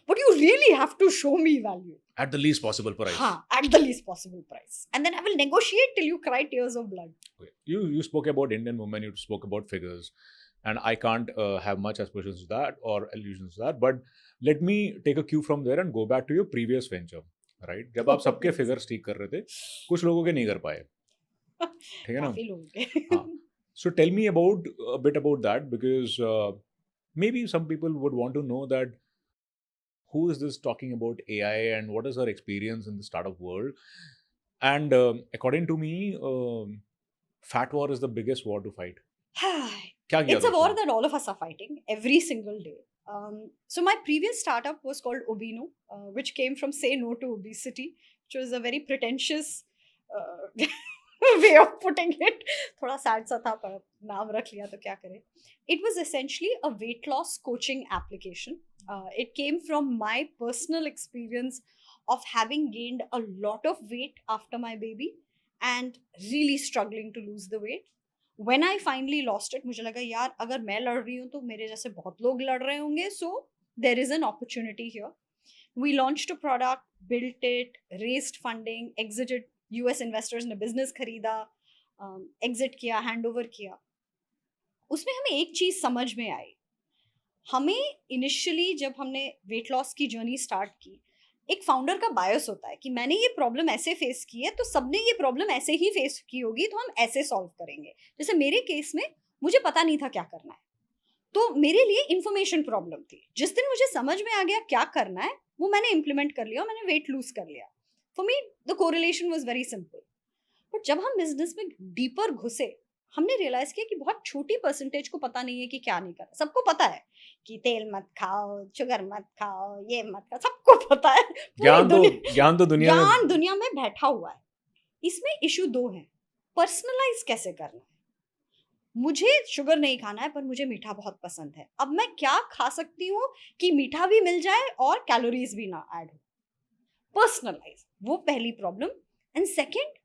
But you really have to show me value. At the least possible price. At the least possible price. And then I will negotiate till you cry tears of blood. Okay. You spoke about Indian women, you spoke about figures. And I can't have much aspirations to that or allusions to that. But let me take a cue from there and go back to your previous venture. Right? जब आप सबके figures ठीक कर रहे थे, कुछ लोगों के नहीं कर पाए. ठीक है ना? काफी लोगों के. हाँ. So tell me about a bit about that, because maybe some people would want to know that who is this talking about AI and what is her experience in the startup world. And according to me, fat war is the biggest war to fight. क्या किया It's a था war उसने? that all of us are fighting every single day. So my previous startup was called Obino, which came from Say No to Obesity, which was a very pretentious way of putting it. थोड़ा sad सा था, पर नाम रख लिया तो क्या करें. It was essentially a weight loss coaching application. It came from my personal experience of having gained a lot of weight after my baby and really struggling to lose the weight. When I finally lost it, मुझे लगा यार अगर मैं लड़ रही हूँ तो मेरे जैसे बहुत लोग लड़ रहे होंगे. So there is an opportunity here. We launched a product, built it, raised funding, exited. US investors ने business खरीदा, exit किया, handover किया. उसमें हमें एक चीज समझ में आई. हमें इनिशियली जब हमने वेट लॉस की जर्नी स्टार्ट की, एक फाउंडर का बायस होता है कि मैंने ये प्रॉब्लम ऐसे फेस की है तो सबने ये प्रॉब्लम ऐसे ही फेस की होगी, तो हम ऐसे सॉल्व करेंगे. जैसे मेरे केस में मुझे पता नहीं था क्या करना है, तो मेरे लिए इंफॉर्मेशन प्रॉब्लम थी. जिस दिन मुझे समझ में आ गया क्या करना है, वो मैंने इम्प्लीमेंट कर लिया और मैंने वेट लूज कर लिया. For me the correlation was very simple. But जब हम बिजनेस में डीपर घुसे, हमने रियलाइज किया कि बहुत छोटी परसेंटेज को पता नहीं है कि क्या नहीं करना. सबको पता है कि तेल मत खाओ, शुगर मत खाओ, ये मत खाओ, सबको पता है. ज्ञान तो दुनिया में बैठा हुआ है. इसमें इशू दो हैं. पर्सनलाइज कैसे करना है. मुझे शुगर नहीं खाना है पर मुझे मीठा बहुत पसंद है. अब मैं क्या खा सकती हूँ कि मीठा भी मिल जाए और कैलोरीज भी ना ऐड हो. पर्सनलाइज, वो पहली प्रॉब्लम. And second,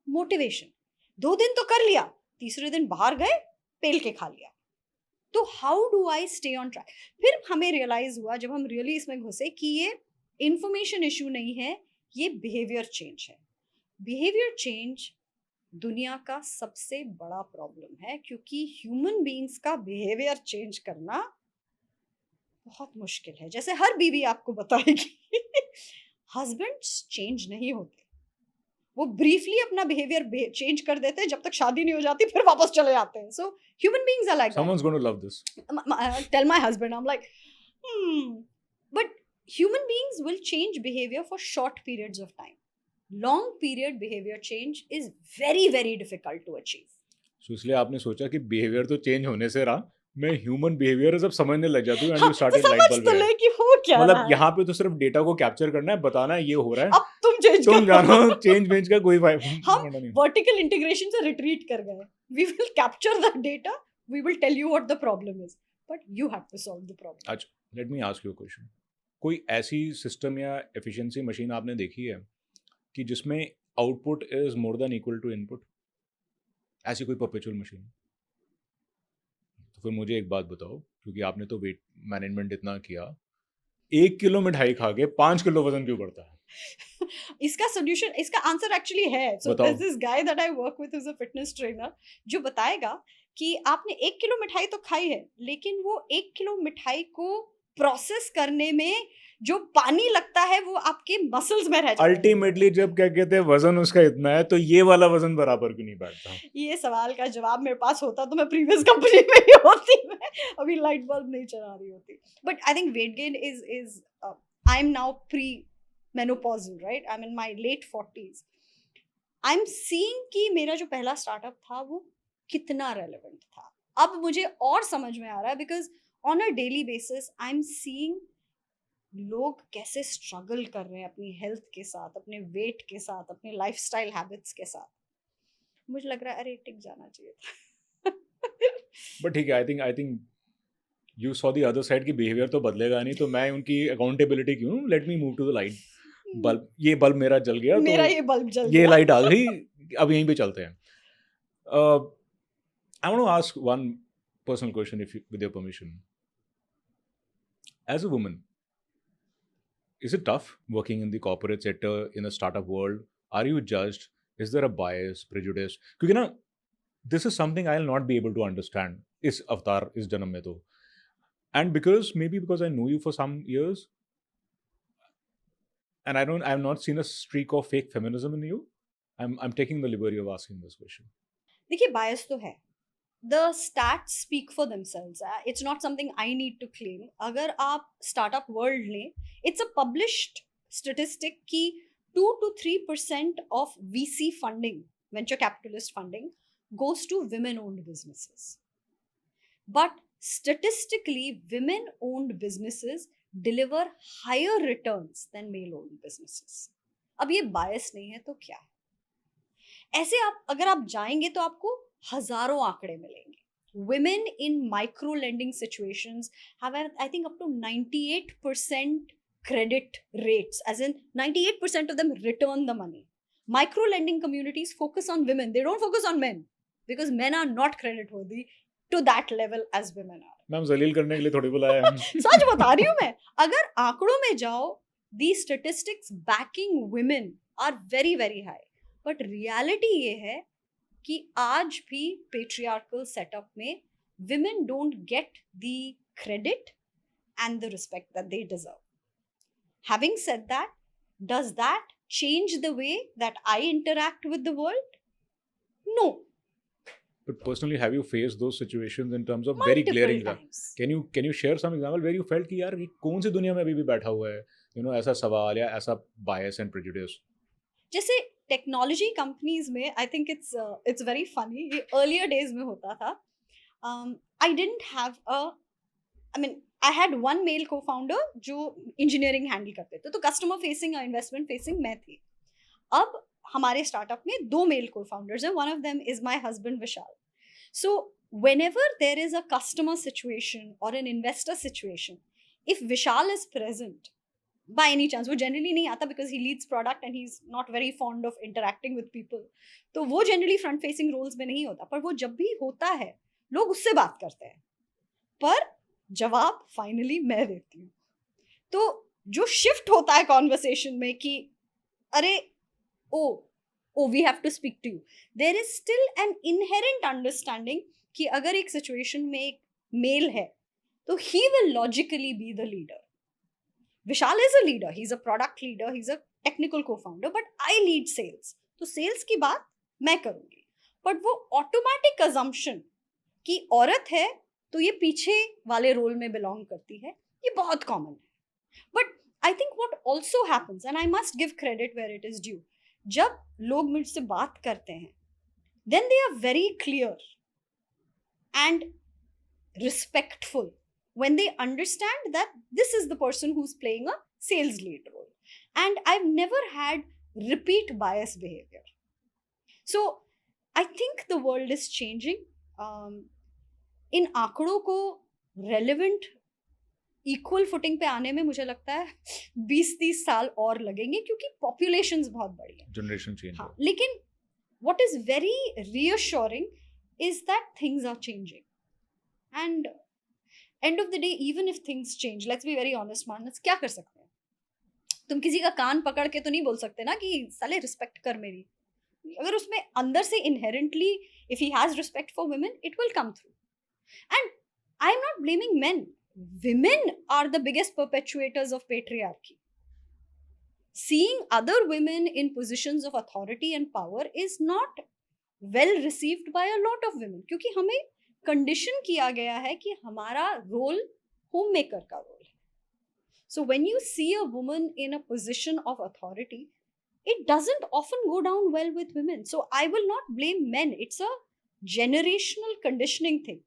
motivation. 2 दिन तो कर लिया, तीसरे दिन बाहर गए, पेल के खा लिया. तो how do I stay on track. फिर हमें रियलाइज हुआ जब हम रियली इसमें घुसे कि ये इंफॉर्मेशन इशू नहीं है, ये बिहेवियर चेंज है. बिहेवियर चेंज दुनिया का सबसे बड़ा प्रॉब्लम है, क्योंकि ह्यूमन बीइंग्स का बिहेवियर चेंज करना बहुत मुश्किल है. जैसे हर बीवी आपको बताएगी हस्बैंड्स चेंज नहीं होते. वो ब्रीफली अपना बिहेवियर चेंज कर देते हैं, जब तक शादी नहीं हो जाती फिर वापस चले जाते हैं. So human beings are like that. Someone's going to love this. Tell my husband, I'm like, but human beings will change behavior for short periods of time. Long period behavior change is very very difficult to achieve. So इसलिए आपने सोचा कि behaviour तो change होने से रहा, मैं human behaviour सब समझने लग जाती हूँ. And you started light bulb. समझ तो ले कि हो क्या रहा मतलब है. यहाँ पे तो सिर्फ डेटा को कैप्चर करना है, बताना है ये हो रहा है, अब तुम चेंज तुम जानो. चेंज का कोई हम नहीं. वर्टिकल इंटीग्रेशन से रिट्रीट कर गए. We will capture the data, we will tell you what the problem is, but you have to solve the problem. अच्छा, let me ask you a question. कोई ऐसी सिस्टम या एफिशिएंसी मशीन आपने देखी है कि जिसमें output is more than equal to input? ऐसी कोई परपेचुअल मशीन? तो फिर मुझे एक बात बताओ, क्योंकि आपने तो वेट मैनेजमेंट इतना किया, 1 किलो मिठाई खा के 5 किलो वजन क्यों बढ़ता है? इसका सोल्यूशन, इसका आंसर एक्चुअली है. सो बताओ. This this guy that I work with is a fitness trainer, जो बताएगा कि आपने 1 किलो मिठाई तो खाई है, लेकिन वो 1 किलो मिठाई को प्रोसेस करने में जो पानी लगता है वो आपके मसल्स में रह जाता है. अल्टीमेटली जब क्या कहते हैं वजन उसका इतना है तो ये वाला वजन बराबर क्यों नहीं बैठता? ये सवाल का जवाब मेरे पास होता तो मैं प्रीवियस कंपनी में ही होती, मैं अभी लाइट बल्ब नहीं चला रही होती. But I think weight gain is I am now pre menopausal, right? I am in my late 40s. I am seeing कि मेरा जो पहला स्टार्टअप था वो कितना रेलेवेंट था. अब मुझे और समझ में आ रहा है, because on a daily basis I am seeing लोग कैसे स्ट्रगल कर रहे हैं अपनी हेल्थ के साथ, अपने वेट के साथ, अपने लाइफस्टाइल हैबिट्स के साथ. मुझे लग रहा है अरे टिक जाना चाहिए था. बट ठीक है, I think you saw the other side की बिहेवियर तो बदलेगा नहीं, तो मैं उनकी अकाउंटेबिलिटी क्यों? Let me move to the light. Bulb, ये बल्ब मेरा जल गया तो मेरा ये बल्ब जल ये गया. लाइट आ गई, अब यहीं पे चलते हैं. I want to ask one personal question if with your permission. As a woman, is it tough working in the corporate sector in a startup world? Are you judged? Is there a bias, prejudice? क्योंकि ना, this is something I'll not be able to understand इस अवतार, इस जन्म में तो. And because I know you for some years, and I've not seen a streak of fake feminism in you, I'm taking the liberty of asking this question. देखिए बायस तो है. The stats speak for themselves. It's not something I need to claim. अगर आप startup world लें, it's a published statistic कि 2 to 3% of VC funding, venture capitalist funding, goes to women-owned businesses. But statistically, women-owned businesses deliver higher returns than male-owned businesses. अब ये bias नहीं है तो क्या है? ऐसे आप अगर आप जाएंगे तो आपको हजारों आंकड़े मिलेंगे. Women in micro lending situations have, I think, up to 98% credit rates, as in 98% of them return the money. Micro lending communities focus on women, they don't focus on men, because men are not credit worthy to that level as women are. Ma'am जलील करने के लिए थोड़ी बुलाया हम. सच बता रही हूँ मैं. अगर आंकड़ों में जाओ, the statistics backing women are very very high. But reality ये है कि आज भी पेट्रियार्कल सेटअप में women don't get the credit and the respect that they deserve. Having said that, does that change the way that I interact with the world? No. But personally, have you faced those situations in terms of very glaring? Can you share some example where you felt कि यार ये कौन सी दुनिया में अभी भी बैठा हुआ है, ऐसा सवाल या ऐसा bias and prejudice? जैसे टेक्नोलॉजी कंपनीज में I think it's very funny. ये अर्लियर डेज में होता था. I didn't have I had one male cofounder जो इंजीनियरिंग हैंडल करते थे, तो कस्टमर फेसिंग और इन्वेस्टमेंट फेसिंग मैं थी. अब हमारे स्टार्टअप में 2 मेल को फाउंडर्स हैं. One of them is my husband Vishal. So whenever there is a customer situation or an investor situation, if Vishal is present, by any chance, वो generally नहीं आता because he leads product and he's not very fond of interacting with people, तो वो generally front facing roles में नहीं होता. पर वो जब भी होता है लोग उससे बात करते हैं, पर जवाब फाइनली मैं देती हूँ. तो जो शिफ्ट होता है कॉन्वर्सेशन में कि अरे ओ we have to speak to you, there is still an inherent understanding कि अगर एक सिचुएशन में एक मेल है तो he will logically be the leader. Vishal is a leader, he is a product leader, he is a technical co founder, but I lead sales, तो sales की बात मैं करूंगी. बट वो ऑटोमेटिक अजम्पशन कि औरत है तो ये पीछे वाले रोल में बिलोंग करती है, ये बहुत कॉमन है. But I think what also happens, and I must give credit where it is due, जब लोग मुझसे बात करते हैं then they are very clear and respectful when they understand that this is the person who's playing a sales lead role. And I've never had repeat bias behavior. So I think the world is changing. इन आंकड़ों को relevant equal footing पे आने में मुझे लगता है 20-30 साल और लगेंगे, क्योंकि populations बहुत बड़ी है, जनरेशन चेंज. हाँ. लेकिन what is very reassuring is that things are changing. And end of the day, even if things change, let's be very honest, Manas, क्या कर सकते हैं? तुम किसी का कान पकड़ के तो नहीं बोल सकते ना कि साले रिस्पेक्ट कर मेरी. अगर उसमें अंदर से inherently if he has respect for women, it will come through. And I'm not blaming men. Women are the biggest perpetuators of patriarchy. Seeing other women in positions of authority and power is not well received by a lot of women, क्योंकि हमें condition किया गया है कि हमारा role home maker का role है. So when you see a woman in a position of authority, it doesn't often go down well with women. So I will not blame men. It's a generational conditioning thing.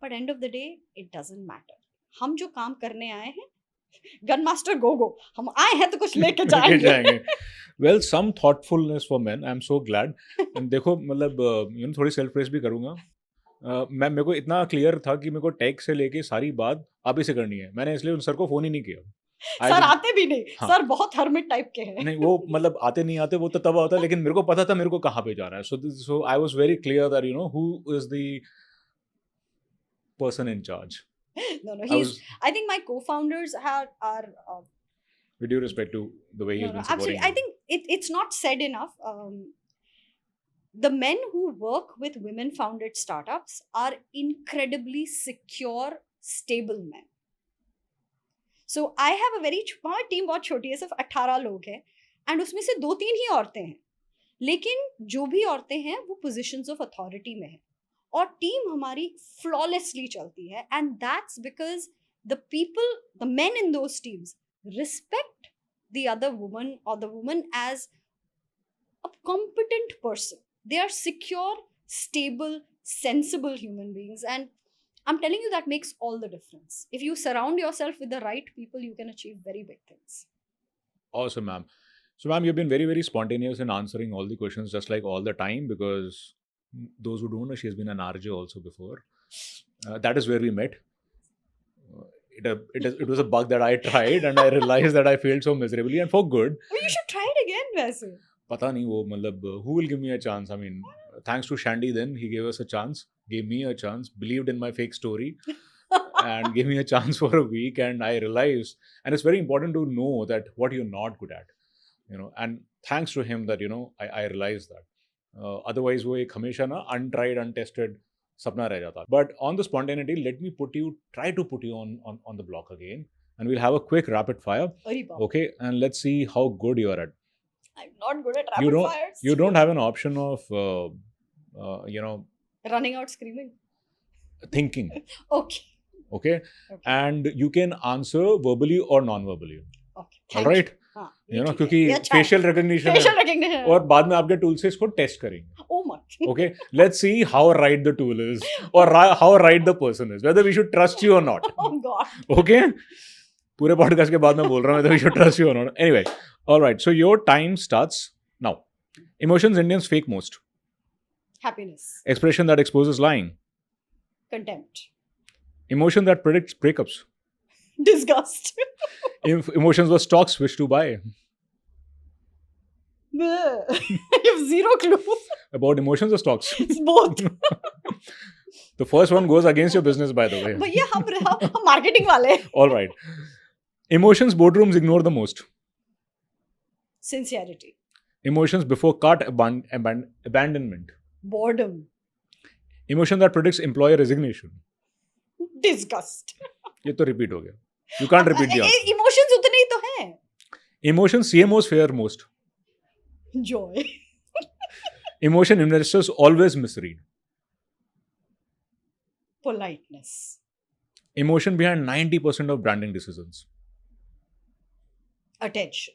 But end of the day, it doesn't matter. हम जो काम करने आए हैं, gun master गो हम आए हैं तो कुछ लेके लेके जाएंगे. जाएंगे. Well, some thoughtfulness for men. I'm so glad. And देखो मतलब थोड़ी सेल्फ प्रेस भी करूंगा. मेरे को इतना क्लियर था कि मेरे को टेक से लेके सारी बात आप ही से करनी है. मैंने इसलिए उन सर को फोन ही नहीं किया. सर आते भी नहीं. हाँ. सर बहुत हर्मिट टाइप के हैं. नहीं वो मतलब आते नहीं आते वो तो तब होता, लेकिन मेरे को पता था मेरे को कहाँ पे जाना है. So I was very clear that who is the person in charge. No, I I think my co-founders are with due respect to the way he's been supporting absolutely. I think it's not said enough. The men who work with women-founded startups are incredibly secure, stable men. So I have a very हमारी team बहुत छोटी है, सिर्फ 18 लोग हैं, and उसमें से 2-3 ही औरतें हैं. लेकिन जो भी औरतें हैं वो पोजीशंस ऑफ अथॉरिटी में है और टीम हमारी फ्लॉलेसली चलती है. And that's because the men in those teams respect the other woman or the woman as a competent person. They are secure, stable, sensible human beings, and I'm telling you that makes all the difference. If you surround yourself with the right people, you can achieve very big things. Awesome, ma'am. So, ma'am, you've been very, very spontaneous in answering all the questions, just like all the time, because those who don't know, she has been an RJ also before. That is where we met. It was a bug that I tried, and I realized that I failed so miserably, and for good. Well, you should try it again, वैसे. पता नहीं वो मतलब who will give me a chance? I mean, thanks to Shandy, then he gave us a chance, gave me a chance, believed in my fake story, and gave me a chance for a week. And I realized, and it's very important to know that what you're not good at, And thanks to him that I realized that. Otherwise, वो एक हमेशा ना untried, untested सपना रह जाता. But on the spontaneity, let me try to put you on the block again, and we'll have a quick rapid fire. Okay, and let's see how good you are at. I'm not good at rapid fires. You don't have an option of, running out screaming. Thinking. Okay. And you can answer verbally or non-verbally. Okay. All right. क्योंकि facial recognition है और बाद में आपके tool से इसको test करेंगे. Oh my. Okay. Let's see how right the tool is or how right the person is. Whether we should trust you or not. Oh God. Okay. पूरे पॉडकास्ट के बाद मैं बोल रहा हूँ whether we should trust you or not. Anyway. All right, so your time starts now. Emotions Indians fake most. Happiness. Expression that exposes lying. Contempt. Emotion that predicts breakups. Disgust. Emotions were stocks which to buy. I have zero clue. About emotions or stocks? It's both. The first one goes against your business, by the way. भैया हम marketing वाले. All right. Emotions boardrooms ignore the most. Sincerity. Emotions before cart abandonment. Boredom. Emotion that predicts employer resignation. Disgust. ये तो repeat हो गया. You can't repeat the answer. Emotions उतने ही तो हैं. Emotions CMOs fear most. Joy. Emotion investors always misread. Politeness. Emotion behind 90% of branding decisions. Attention.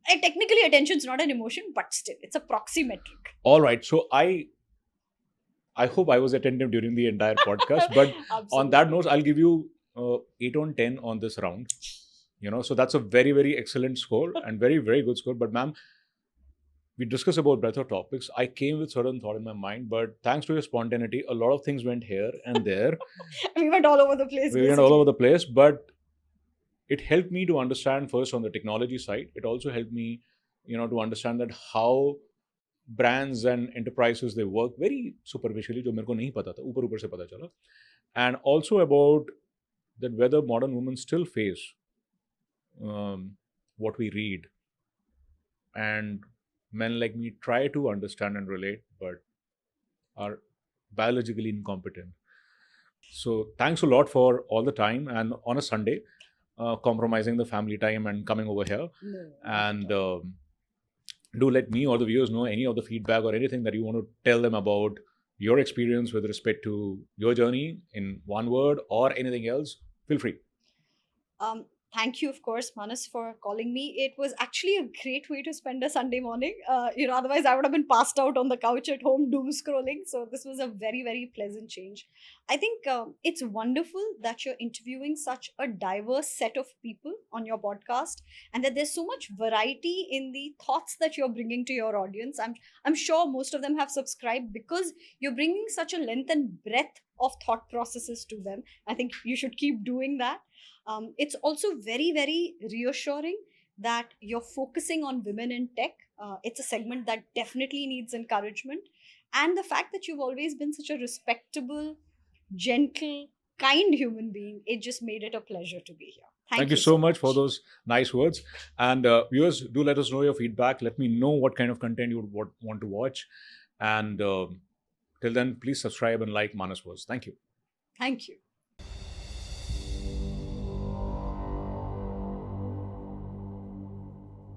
Technically, attention is not an emotion, but still, it's a proxy metric. All right. So I hope I was attentive during the entire podcast. But on that note, I'll give you 8 on 10 on this round. So that's a very, very excellent score and very, very good score. But ma'am, we discussed about breadth of topics. I came with certain thought in my mind, but thanks to your spontaneity, a lot of things went here and there. We went all over the place. Went all over the place, but it helped me to understand first on the technology side. It also helped me, to understand that how brands and enterprises, they work very superficially, जो मेरे को नहीं पता था, ऊपर से पता चला. And also about that whether modern women still face, what we read, and men like me try to understand and relate, but are biologically incompetent. So thanks a lot for all the time and on a Sunday, compromising the family time and coming over here. No, And do let me or the viewers know any of the feedback or anything that you want to tell them about your experience with respect to your journey in one word or anything else. Feel free. Um, thank you, of course, Manas, for calling me. It was actually a great way to spend a Sunday morning. Otherwise I would have been passed out on the couch at home doom scrolling. So this was a very, very pleasant change. I think it's wonderful that you're interviewing such a diverse set of people on your podcast, and that there's so much variety in the thoughts that you're bringing to your audience. I'm sure most of them have subscribed because you're bringing such a length and breadth of thought processes to them. I think you should keep doing that. It's also very, very reassuring that you're focusing on women in tech. It's a segment that definitely needs encouragement. And the fact that you've always been such a respectable, gentle, kind human being, it just made it a pleasure to be here. Thank Thank you you so so much for much. those nice words. And viewers, do let us know your feedback. Let me know what kind of content you would want to watch. And till then, please subscribe and like Manas Words. Thank you. Thank you.